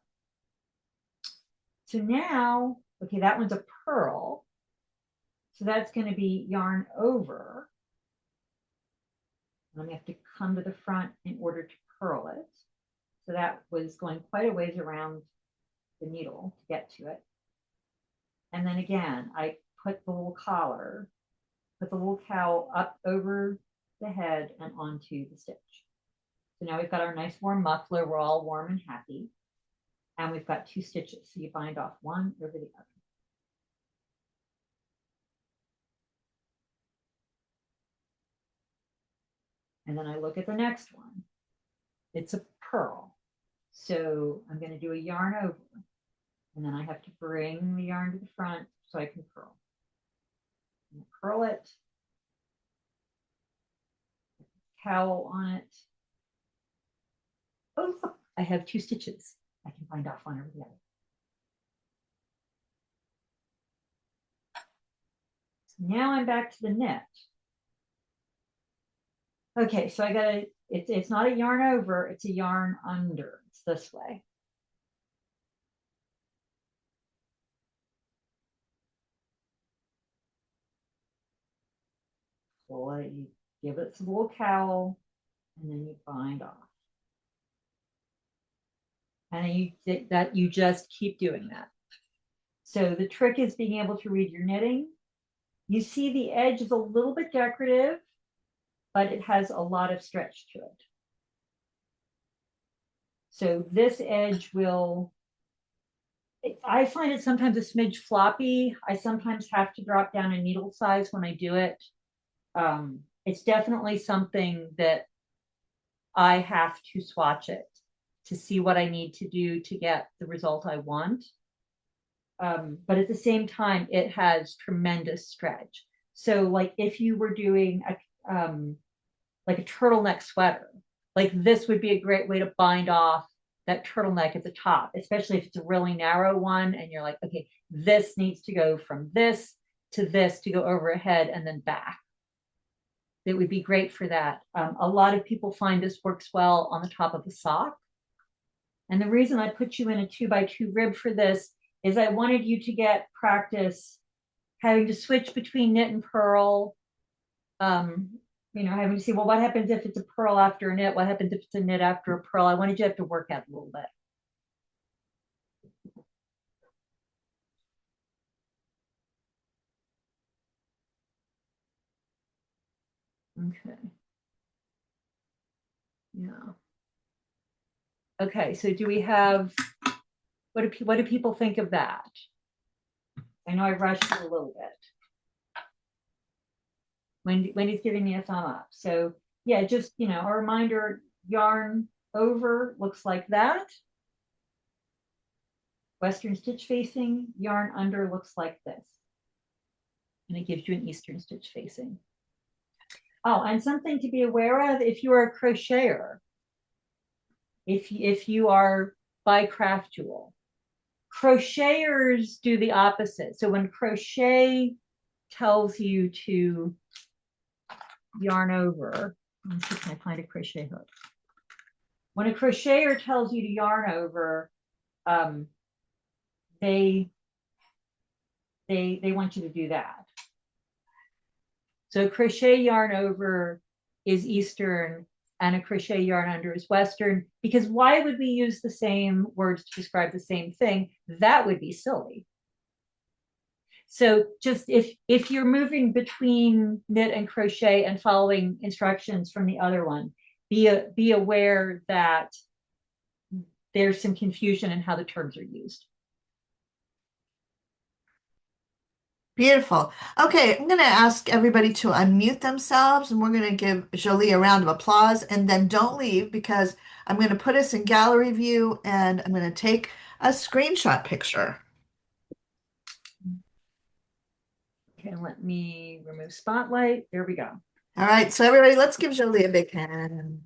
So now, okay, that one's a purl. So that's going to be yarn over. And I'm going to have to come to the front in order to purl it. So that was going quite a ways around the needle to get to it. And then again, I put the little collar, put the little cowl up over the head and onto the stitch. So now we've got our nice warm muffler. We're all warm and happy. And we've got 2 stitches. So you bind off one over the other. And then I look at the next one. It's a purl. So I'm going to do a yarn over. And then I have to bring the yarn to the front so I can purl. And purl it. Cowl on it. Oh, look, I have 2 stitches. I can bind off one over the other. So now I'm back to the knit. Okay, so I gotta, it's not a yarn over, it's a yarn under. It's this way. So you give it some little cowl and then you bind off. And you just keep doing that. So the trick is being able to read your knitting. You see the edge is a little bit decorative, but it has a lot of stretch to it. So this edge will, I find it sometimes a smidge floppy. I sometimes have to drop down a needle size when I do it. It's definitely something that I have to swatch it to see what I need to do to get the result I want. But at the same time, it has tremendous stretch. So like if you were doing like a turtleneck sweater, like this would be a great way to bind off that turtleneck at the top, especially if it's a really narrow one and you're like, okay, this needs to go from this to go overhead and then back. It would be great for that. A lot of people find this works well on the top of a sock. And the reason I put you in a 2x2 rib for this is I wanted you to get practice having to switch between knit and purl. Having to see, well, what happens if it's a purl after a knit? What happens if it's a knit after a purl? I wanted you to have to work out a little bit. Okay. Yeah. Okay, so do we have, what do people think of that? I know I rushed it a little bit. Wendy's giving me a thumb up. So yeah, just, a reminder, yarn over looks like that. Western stitch facing, yarn under looks like this. And it gives you an Eastern stitch facing. Oh, and something to be aware of if you are a crocheter, if you are by Craft Jewel, crocheters do the opposite. So when crochet tells you to yarn over, let me see, can I find a crochet hook? When a crocheter tells you to yarn over, they want you to do that. So crochet yarn over is Eastern and a crochet yarn under is Western, because why would we use the same words to describe the same thing? That would be silly. So just if you're moving between knit and crochet and following instructions from the other one, be aware that there's some confusion in how the terms are used. Beautiful. Okay, I'm going to ask everybody to unmute themselves, and we're going to give Jolie a round of applause, and then don't leave because I'm going to put us in gallery view and I'm going to take a screenshot picture. Okay, let me remove spotlight. There we go. All right, so everybody, let's give Jolie a big hand.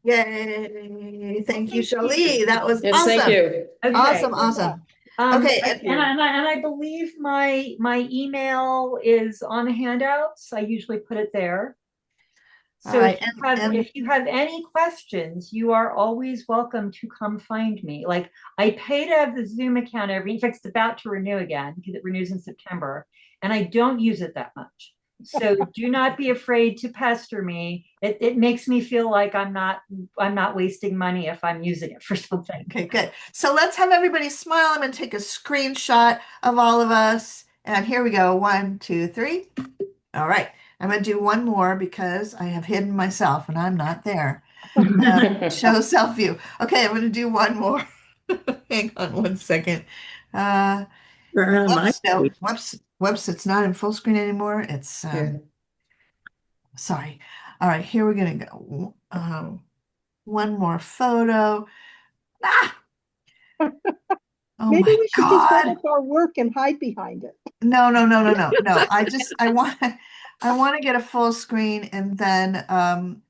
Yay. Thank you, Jolie. That was Yes, awesome. thank you. Okay. Awesome. Okay, and I believe my email is on the handouts. I usually put it there. All So right, if you have any questions, you are always welcome to come find me. Like, I pay to have the Zoom account in fact, it's about to renew again because it renews in September, and I don't use it that much. So do not be afraid to pester me. It makes me feel like I'm not wasting money if I'm using it for something. Okay, good. So let's have everybody smile. I'm going to take a screenshot of all of us. And here we go. 1, 2, 3. All right. I'm going to do one more because I have hidden myself and I'm not there. Show self view. Okay, I'm going to do one more. Hang on one second. Whoops, no, whoops, it's not in full screen anymore. It's sorry. All right, here we're going to go. One more photo. Ah! Oh Maybe my we should just God. go with our work and hide behind it. No. I want to get a full screen, and then I'm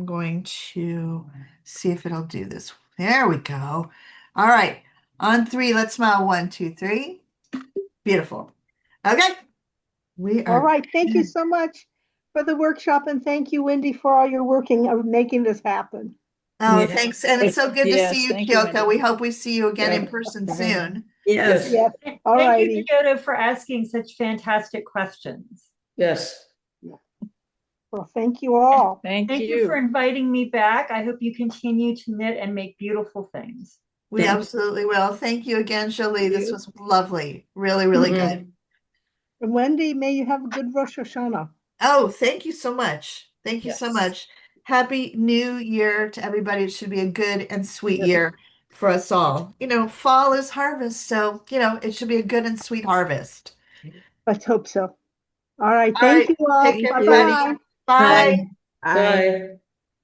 going to see if it'll do this. There we go. All right. On 3, let's smile. 1, 2, 3. Beautiful. Okay. We All are right. Thank you good. so much for the workshop, and thank you, Wendy, for all your working of making this happen. Oh, Yeah. thanks. And it's so good to Yes, see you, thank you, Kyoko. Wendy. We hope we see you again in Yeah. person soon. Yes. Yes. All Thank righty. you, Kyoto, for asking such fantastic questions. Yes. Well, thank you all. Thank Thank you for inviting me back. I hope you continue to knit and make beautiful things. We Thank you. absolutely will. Thank you again, Jolie. This you. was lovely. Really, really Mhm. good. And Wendy, may you have a good Rosh Hashanah. Oh, thank you so much. Thank you so Yes. much. Happy New Year to everybody. It should be a good and sweet year for us all. Fall is harvest, so, it should be a good and sweet harvest. Let's hope so. All right. All Thank right. you all. Take care, Bye-bye. everybody. Bye. Bye. Bye.